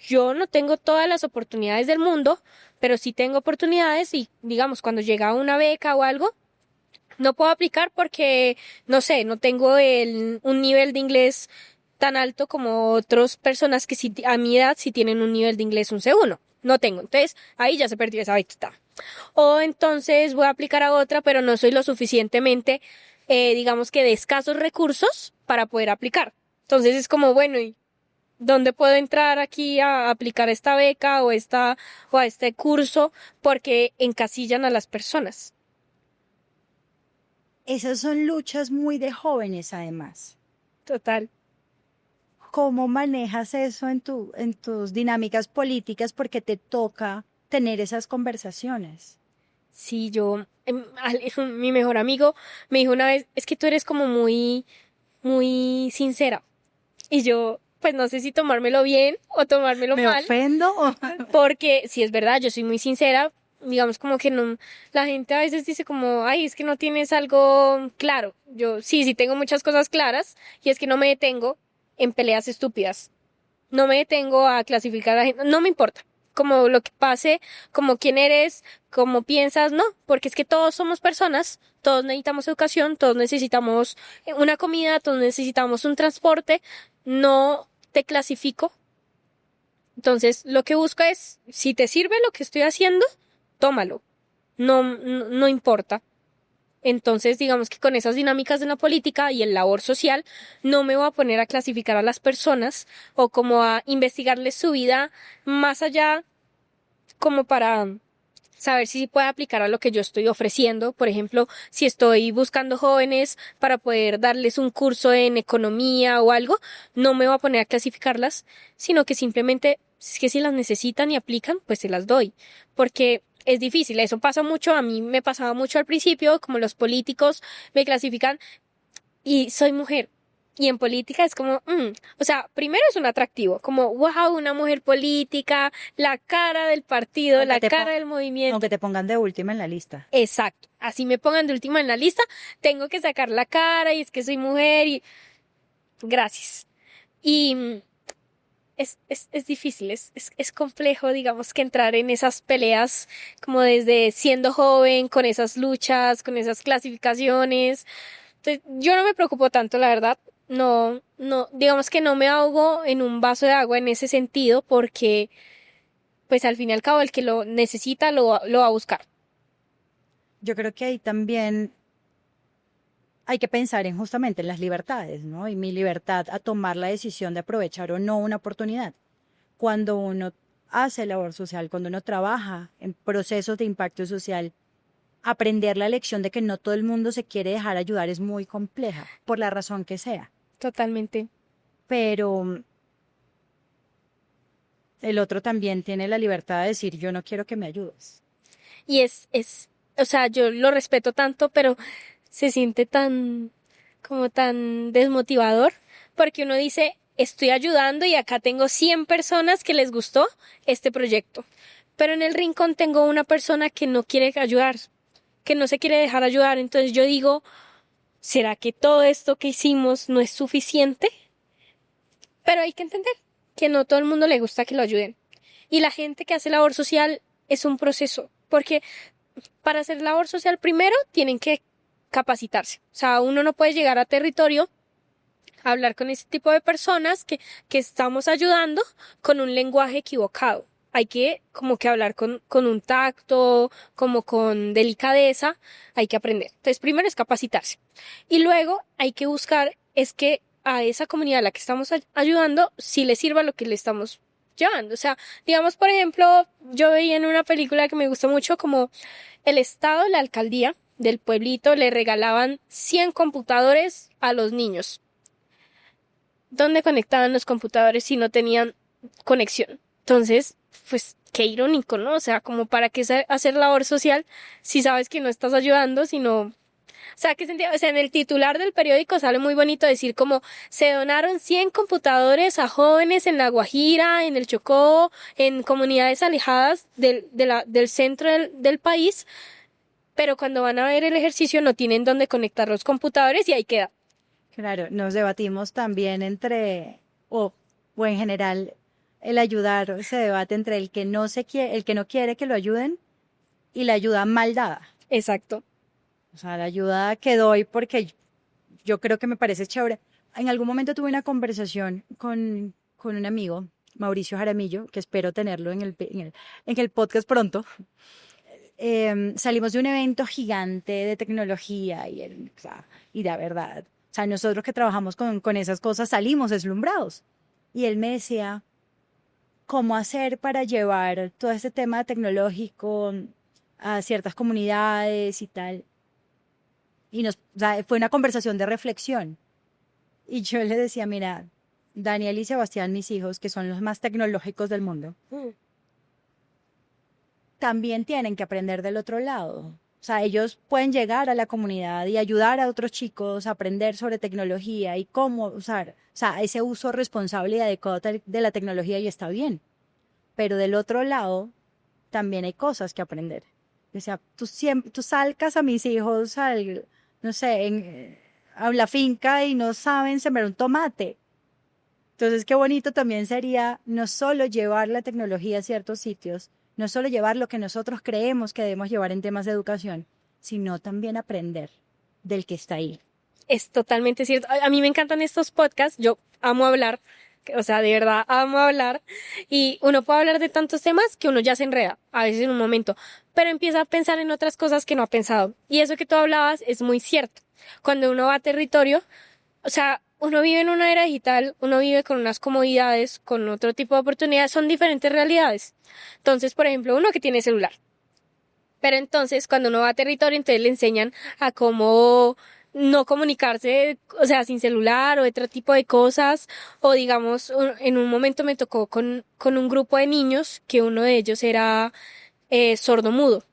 yo no tengo todas las oportunidades del mundo, pero sí tengo oportunidades y, digamos, cuando llega una beca o algo, no puedo aplicar porque, no sé, no tengo un nivel de inglés tan alto como otras personas que sí, a mi edad sí tienen un nivel de inglés un C1. No tengo. Entonces, ahí ya se perdió esa beca. O entonces voy a aplicar a otra, pero no soy lo suficientemente, digamos que de escasos recursos para poder aplicar. Entonces es como, bueno, ¿y dónde puedo entrar aquí a aplicar esta beca o a este curso? Porque encasillan a las personas. Esas son luchas muy de jóvenes, además. Total. ¿Cómo manejas eso en tus dinámicas políticas? Porque te toca tener esas conversaciones. Sí, mi mejor amigo me dijo una vez, es que tú eres como muy, muy sincera. Y yo, pues no sé si tomármelo bien o tomármelo ¿Me mal, ofendo? porque si es verdad, yo soy muy sincera, digamos como que no, la gente a veces dice como, ay, es que no tienes algo claro. Yo sí tengo muchas cosas claras y es que no me detengo en peleas estúpidas. No me detengo a clasificar a la gente, no me importa. Como lo que pase, como quién eres, como piensas, no, porque es que todos somos personas, todos necesitamos educación, todos necesitamos una comida, todos necesitamos un transporte, no te clasifico. Entonces, lo que busco es, si te sirve lo que estoy haciendo, tómalo. No importa. Entonces, digamos que con esas dinámicas de la política y el labor social, no me voy a poner a clasificar a las personas o como a investigarles su vida más allá, como para saber si puede aplicar a lo que yo estoy ofreciendo. Por ejemplo, si estoy buscando jóvenes para poder darles un curso en economía o algo, no me voy a poner a clasificarlas, sino que simplemente es que si las necesitan y aplican, pues se las doy. Porque es difícil, eso pasa mucho, a mí me pasaba mucho al principio, como los políticos me clasifican y soy mujer. Y en política es como, o sea, primero es un atractivo, como, wow, una mujer política, la cara del partido, Aunque la te, cara del movimiento. aunque te pongan de última en la lista. Exacto. Así me pongan de última en la lista, tengo que sacar la cara y es que soy mujer y gracias. Y es difícil, es complejo, digamos, que entrar en esas peleas como desde siendo joven, con esas luchas, con esas clasificaciones. Entonces, yo no me preocupo tanto, la verdad. No, no, digamos que no me ahogo en un vaso de agua en ese sentido porque, pues al fin y al cabo, el que lo necesita lo va a buscar. Yo creo que ahí también hay que pensar en justamente en las libertades, ¿no? Y mi libertad a tomar la decisión de aprovechar o no una oportunidad. Cuando uno hace labor social, cuando uno trabaja en procesos de impacto social, aprender la lección de que no todo el mundo se quiere dejar ayudar es muy compleja, por la razón que sea. Totalmente. Pero el otro también tiene la libertad de decir, yo no quiero que me ayudes. Y o sea, yo lo respeto tanto, pero se siente como tan desmotivador, porque uno dice, estoy ayudando y acá tengo 100 personas que les gustó este proyecto, pero en el rincón tengo una persona que no quiere ayudar, que no se quiere dejar ayudar, entonces yo digo, ¿será que todo esto que hicimos no es suficiente? Pero hay que entender que no todo el mundo le gusta que lo ayuden. Y la gente que hace labor social es un proceso, porque para hacer labor social primero tienen que capacitarse. O sea, uno no puede llegar a territorio a hablar con ese tipo de personas que estamos ayudando con un lenguaje equivocado. Hay que como que hablar con un tacto, como con delicadeza, hay que aprender. Entonces, primero es capacitarse. Y luego hay que buscar es que a esa comunidad a la que estamos ayudando, si le sirva lo que le estamos llevando. O sea, digamos, por ejemplo, yo veía en una película que me gustó mucho como el Estado, la alcaldía del pueblito le regalaban 100 computadores a los niños. ¿Dónde conectaban los computadores si no tenían conexión? Entonces, pues qué irónico, ¿no? O sea, como para qué hacer labor social si sabes que no estás ayudando, sino... O sea, ¿qué sentido? O sea, en el titular del periódico sale muy bonito decir como se donaron 100 computadores a jóvenes en La Guajira, en el Chocó, en comunidades alejadas del centro del país, pero cuando van a ver el ejercicio no tienen dónde conectar los computadores y ahí queda. Claro, nos debatimos también entre, o en general, el ayudar se debate entre el que no se quiere, el que no quiere que lo ayuden y la ayuda mal dada. Exacto. O sea, la ayuda que doy porque yo creo que me parece chévere. En algún momento tuve una conversación con un amigo, Mauricio Jaramillo, que espero tenerlo en el podcast pronto. Salimos de un evento gigante de tecnología y de verdad. O sea, nosotros que trabajamos con esas cosas salimos deslumbrados. Y él me decía, ¿cómo hacer para llevar todo este tema tecnológico a ciertas comunidades y tal? O sea, fue una conversación de reflexión. Y yo le decía, mira, Daniel y Sebastián, mis hijos, que son los más tecnológicos del mundo, también tienen que aprender del otro lado. O sea, ellos pueden llegar a la comunidad y ayudar a otros chicos a aprender sobre tecnología y cómo usar, o sea, ese uso responsable y adecuado de la tecnología y está bien. Pero del otro lado, también hay cosas que aprender. O sea, tú salcas a mis hijos no sé, a la finca y no saben sembrar un tomate. Entonces, qué bonito también sería no solo llevar la tecnología a ciertos sitios, no solo llevar lo que nosotros creemos que debemos llevar en temas de educación, sino también aprender del que está ahí. Es totalmente cierto. A mí me encantan estos podcasts. Yo amo hablar. O sea, de verdad amo hablar. Y uno puede hablar de tantos temas que uno ya se enreda, a veces en un momento. Pero empieza a pensar en otras cosas que no ha pensado. Y eso que tú hablabas es muy cierto. Cuando uno va a territorio, o sea, uno vive en una era digital, uno vive con unas comodidades, con otro tipo de oportunidades, son diferentes realidades. Entonces, por ejemplo, uno que tiene celular. Pero entonces, cuando uno va a territorio, entonces le enseñan a cómo no comunicarse, o sea, sin celular o otro tipo de cosas. O digamos, en un momento me tocó con un grupo de niños que uno de ellos era sordomudo.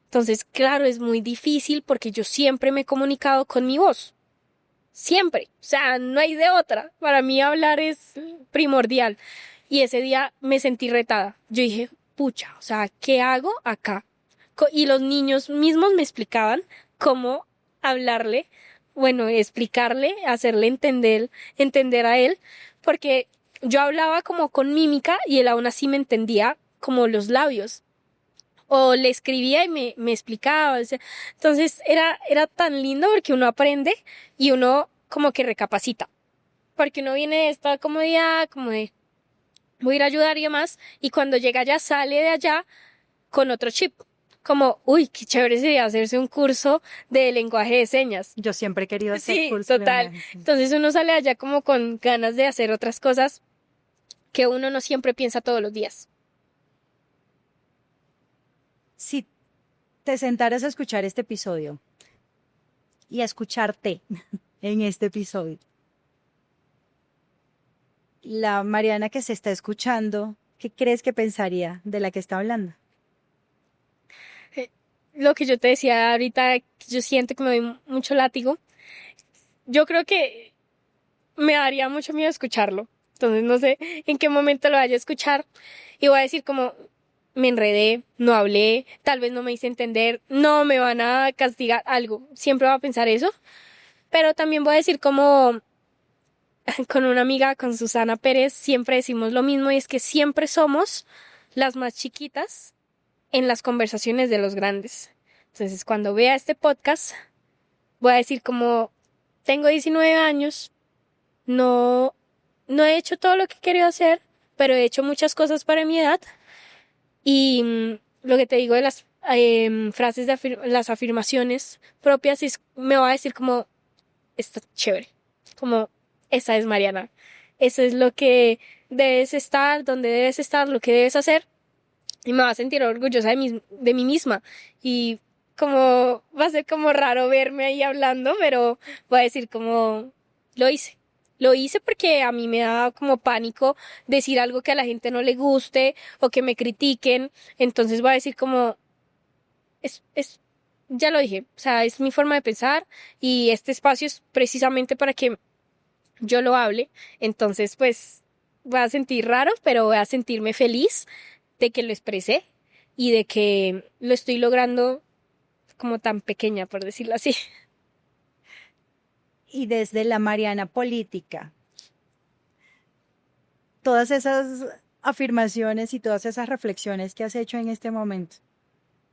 Entonces, claro, es muy difícil porque yo siempre me he comunicado con mi voz. Siempre. O sea, no hay de otra. Para mí hablar es primordial. Y ese día me sentí retada. Yo dije, pucha, o sea, ¿qué hago acá? Y los niños mismos me explicaban cómo hablarle, bueno, explicarle, hacerle entender a él, porque yo hablaba como con mímica y él aún así me entendía como los labios. O le escribía y me explicaba. O sea, entonces era tan lindo porque uno aprende y uno como que recapacita. Porque uno viene de esta comodidad, como de voy a ir a ayudar y demás, y cuando llega allá sale de allá con otro chip. Como, uy, qué chévere sería hacerse un curso de lenguaje de señas. Yo siempre he querido hacer Sí, curso de total. lenguaje. Entonces uno sale allá como con ganas de hacer otras cosas que uno no siempre piensa todos los días. Si te sentaras a escuchar este episodio y a escucharte en este episodio, la Mariana que se está escuchando, ¿qué crees que pensaría de la que está hablando? Lo que yo te decía ahorita, yo siento que me doy mucho látigo. Yo creo que me daría mucho miedo escucharlo. Entonces no sé en qué momento lo vaya a escuchar y voy a decir como me enredé, no hablé, tal vez no me hice entender, no me van a castigar algo. Siempre voy a pensar eso. Pero también voy a decir como con una amiga, con Susana Pérez, siempre decimos lo mismo y es que siempre somos las más chiquitas en las conversaciones de los grandes. Entonces, cuando vea este podcast, voy a decir como tengo 19 años, no, no he hecho todo lo que quería hacer, pero he hecho muchas cosas para mi edad y lo que te digo de las frases de las afirmaciones propias me va a decir como está chévere, como esa es Mariana, eso es lo que debes estar, donde debes estar, lo que debes hacer y me va a sentir orgullosa de mí misma y como va a ser como raro verme ahí hablando, pero voy a decir como lo hice. Lo hice porque a mí me da como pánico decir algo que a la gente no le guste o que me critiquen. Entonces voy a decir como, es, ya lo dije, o sea, es mi forma de pensar y este espacio es precisamente para que yo lo hable. Entonces, pues, voy a sentir raro, pero voy a sentirme feliz de que lo expresé y de que lo estoy logrando como tan pequeña, por decirlo así. Y desde la Mariana política, todas esas afirmaciones y todas esas reflexiones que has hecho en este momento,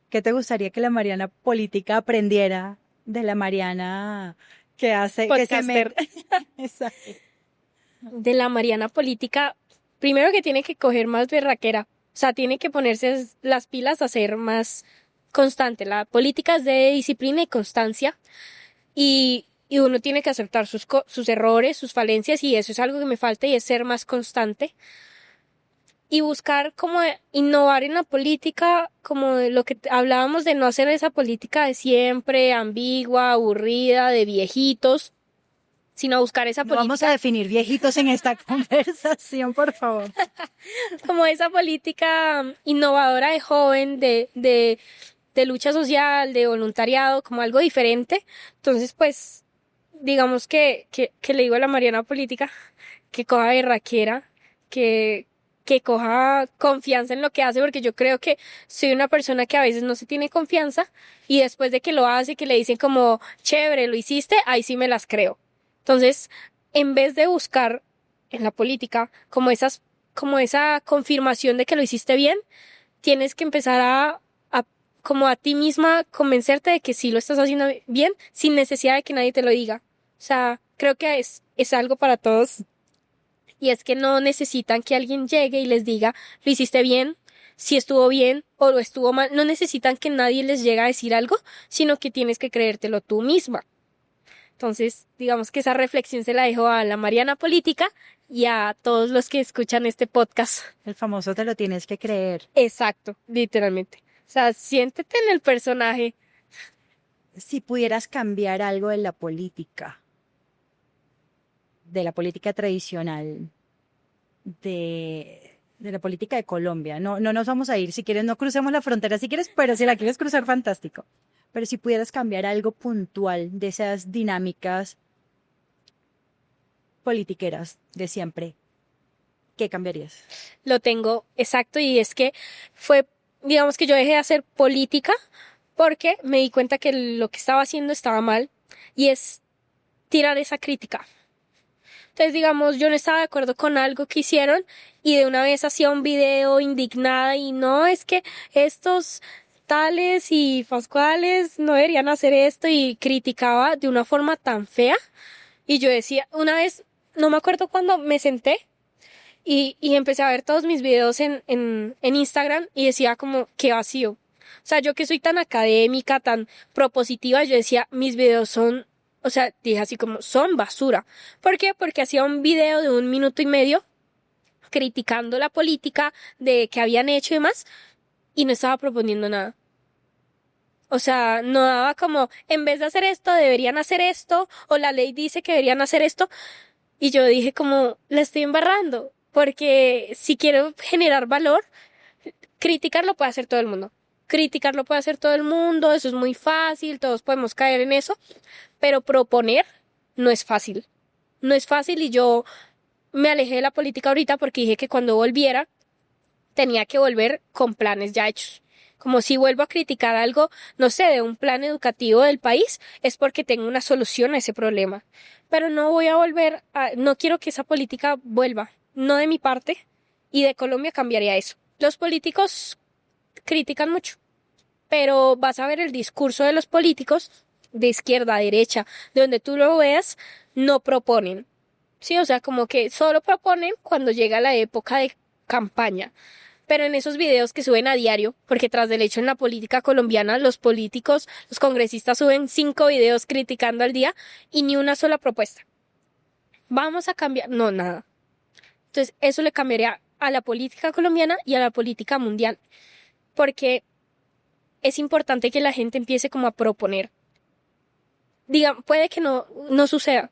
¿qué te gustaría que la Mariana política aprendiera de la Mariana que hace, que se Podcaster. mete? Exacto. De la Mariana política, primero que tiene que coger más berraquera, o sea, tiene que ponerse las pilas a ser más constante. La política es de disciplina y constancia y uno tiene que aceptar sus errores, sus falencias y eso es algo que me falta y es ser más constante y buscar como innovar en la política, como de lo que hablábamos de no hacer esa política de siempre, ambigua, aburrida, de viejitos, sino buscar esa No vamos a política, definir viejitos en esta conversación, por favor. como esa política innovadora de joven, de lucha social, de voluntariado, como algo diferente. Entonces, pues, digamos que le digo a la Mariana política que coja berraquera, que coja confianza en lo que hace, porque yo creo que soy una persona que a veces no se tiene confianza y después de que lo hace, que le dicen como, chévere, lo hiciste, ahí sí me las creo. Entonces, en vez de buscar en la política como esa confirmación de que lo hiciste bien, tienes que empezar como a ti misma convencerte de que sí lo estás haciendo bien sin necesidad de que nadie te lo diga. O sea, creo que es algo para todos y es que no necesitan que alguien llegue y les diga, lo hiciste bien, si estuvo bien o lo estuvo mal. No necesitan que nadie les llegue a decir algo, sino que tienes que creértelo tú misma. Entonces, digamos que esa reflexión se la dejo a la Mariana política y a todos los que escuchan este podcast. El famoso te lo tienes que creer. Exacto, literalmente. O sea, siéntete en el personaje. Si pudieras cambiar algo de la política tradicional, de la política de Colombia, no nos vamos a ir, si quieres, no crucemos la frontera si quieres, pero si la quieres cruzar, fantástico. Pero si pudieras cambiar algo puntual de esas dinámicas politiqueras de siempre, ¿qué cambiarías? Lo tengo exacto y es que fue, digamos que yo dejé de hacer política porque me di cuenta que lo que estaba haciendo estaba mal y es tirar esa crítica. Entonces, digamos, yo no estaba de acuerdo con algo que hicieron y de una vez hacía un video indignada y no, es que estos tales y pascuales no deberían hacer esto y criticaba de una forma tan fea y yo decía, una vez, no me acuerdo cuándo me senté y empecé a ver todos mis videos en Instagram y decía como, qué vacío. O sea, yo que soy tan académica, tan propositiva, yo decía, mis videos son, o sea, dije así como, son basura. ¿Por qué? Porque hacía un video de 1 minuto y medio criticando la política de que habían hecho y demás y no estaba proponiendo nada. O sea, no daba como, en vez de hacer esto, deberían hacer esto, o la ley dice que deberían hacer esto. Y yo dije como, la estoy embarrando, porque si quiero generar valor, criticar lo puede hacer todo el mundo. Criticar lo puede hacer todo el mundo, eso es muy fácil, todos podemos caer en eso, pero proponer no es fácil. No es fácil y yo me alejé de la política ahorita porque dije que cuando volviera tenía que volver con planes ya hechos. Como si vuelvo a criticar algo, no sé, de un plan educativo del país, es porque tengo una solución a ese problema. Pero no voy a volver no quiero que esa política vuelva, no de mi parte, y de Colombia cambiaría eso. Los políticos critican mucho, pero vas a ver el discurso de los políticos de izquierda a derecha, de donde tú lo veas, no proponen. Sí, o sea, como que solo proponen cuando llega la época de campaña. Pero en esos videos que suben a diario, porque tras del hecho en la política colombiana, los políticos, los congresistas suben 5 videos criticando al día y ni una sola propuesta. Vamos a cambiar, no, nada. Entonces, eso le cambiaría a la política colombiana y a la política mundial, porque es importante que la gente empiece como a proponer. Digan, puede que no suceda,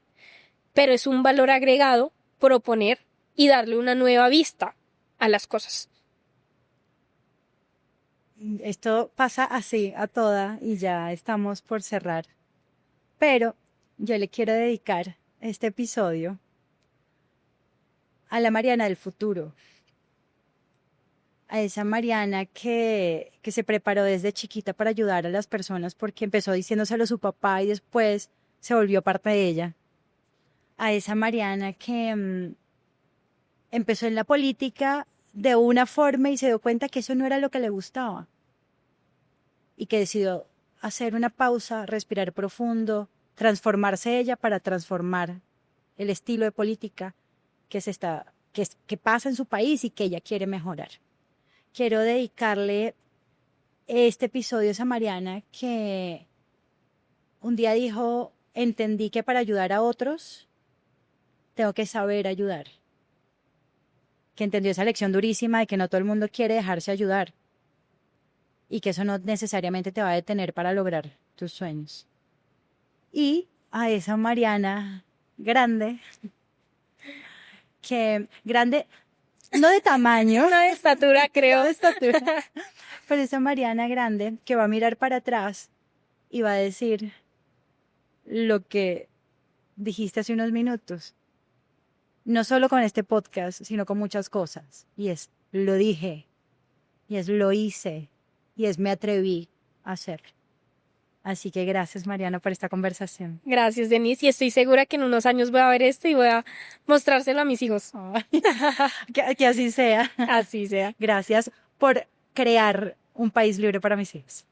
pero es un valor agregado proponer y darle una nueva vista a las cosas. Esto pasa así a toda y ya estamos por cerrar. Pero yo le quiero dedicar este episodio a la Mariana del futuro. A esa Mariana que se preparó desde chiquita para ayudar a las personas porque empezó diciéndoselo a su papá y después se volvió parte de ella. A esa Mariana que empezó en la política de una forma y se dio cuenta que eso no era lo que le gustaba. Y que decidió hacer una pausa, respirar profundo, transformarse ella para transformar el estilo de política que pasa en su país y que ella quiere mejorar. Quiero dedicarle este episodio a esa Mariana que un día dijo, entendí que para ayudar a otros tengo que saber ayudar. Que entendió esa lección durísima de que no todo el mundo quiere dejarse ayudar y que eso no necesariamente te va a detener para lograr tus sueños. Y a esa Mariana grande, grande, no de tamaño, No de estatura, creo. no de estatura, pero esa Mariana grande que va a mirar para atrás y va a decir lo que dijiste hace unos minutos. No solo con este podcast, sino con muchas cosas. Y es, lo dije. Y es, lo hice. Y es, me atreví a hacerlo. Así que gracias, Mariana, por esta conversación. Gracias, Denise. Y estoy segura que en unos años voy a ver esto y voy a mostrárselo a mis hijos. Que así sea. Así sea. Gracias por crear un país libre para mis hijos.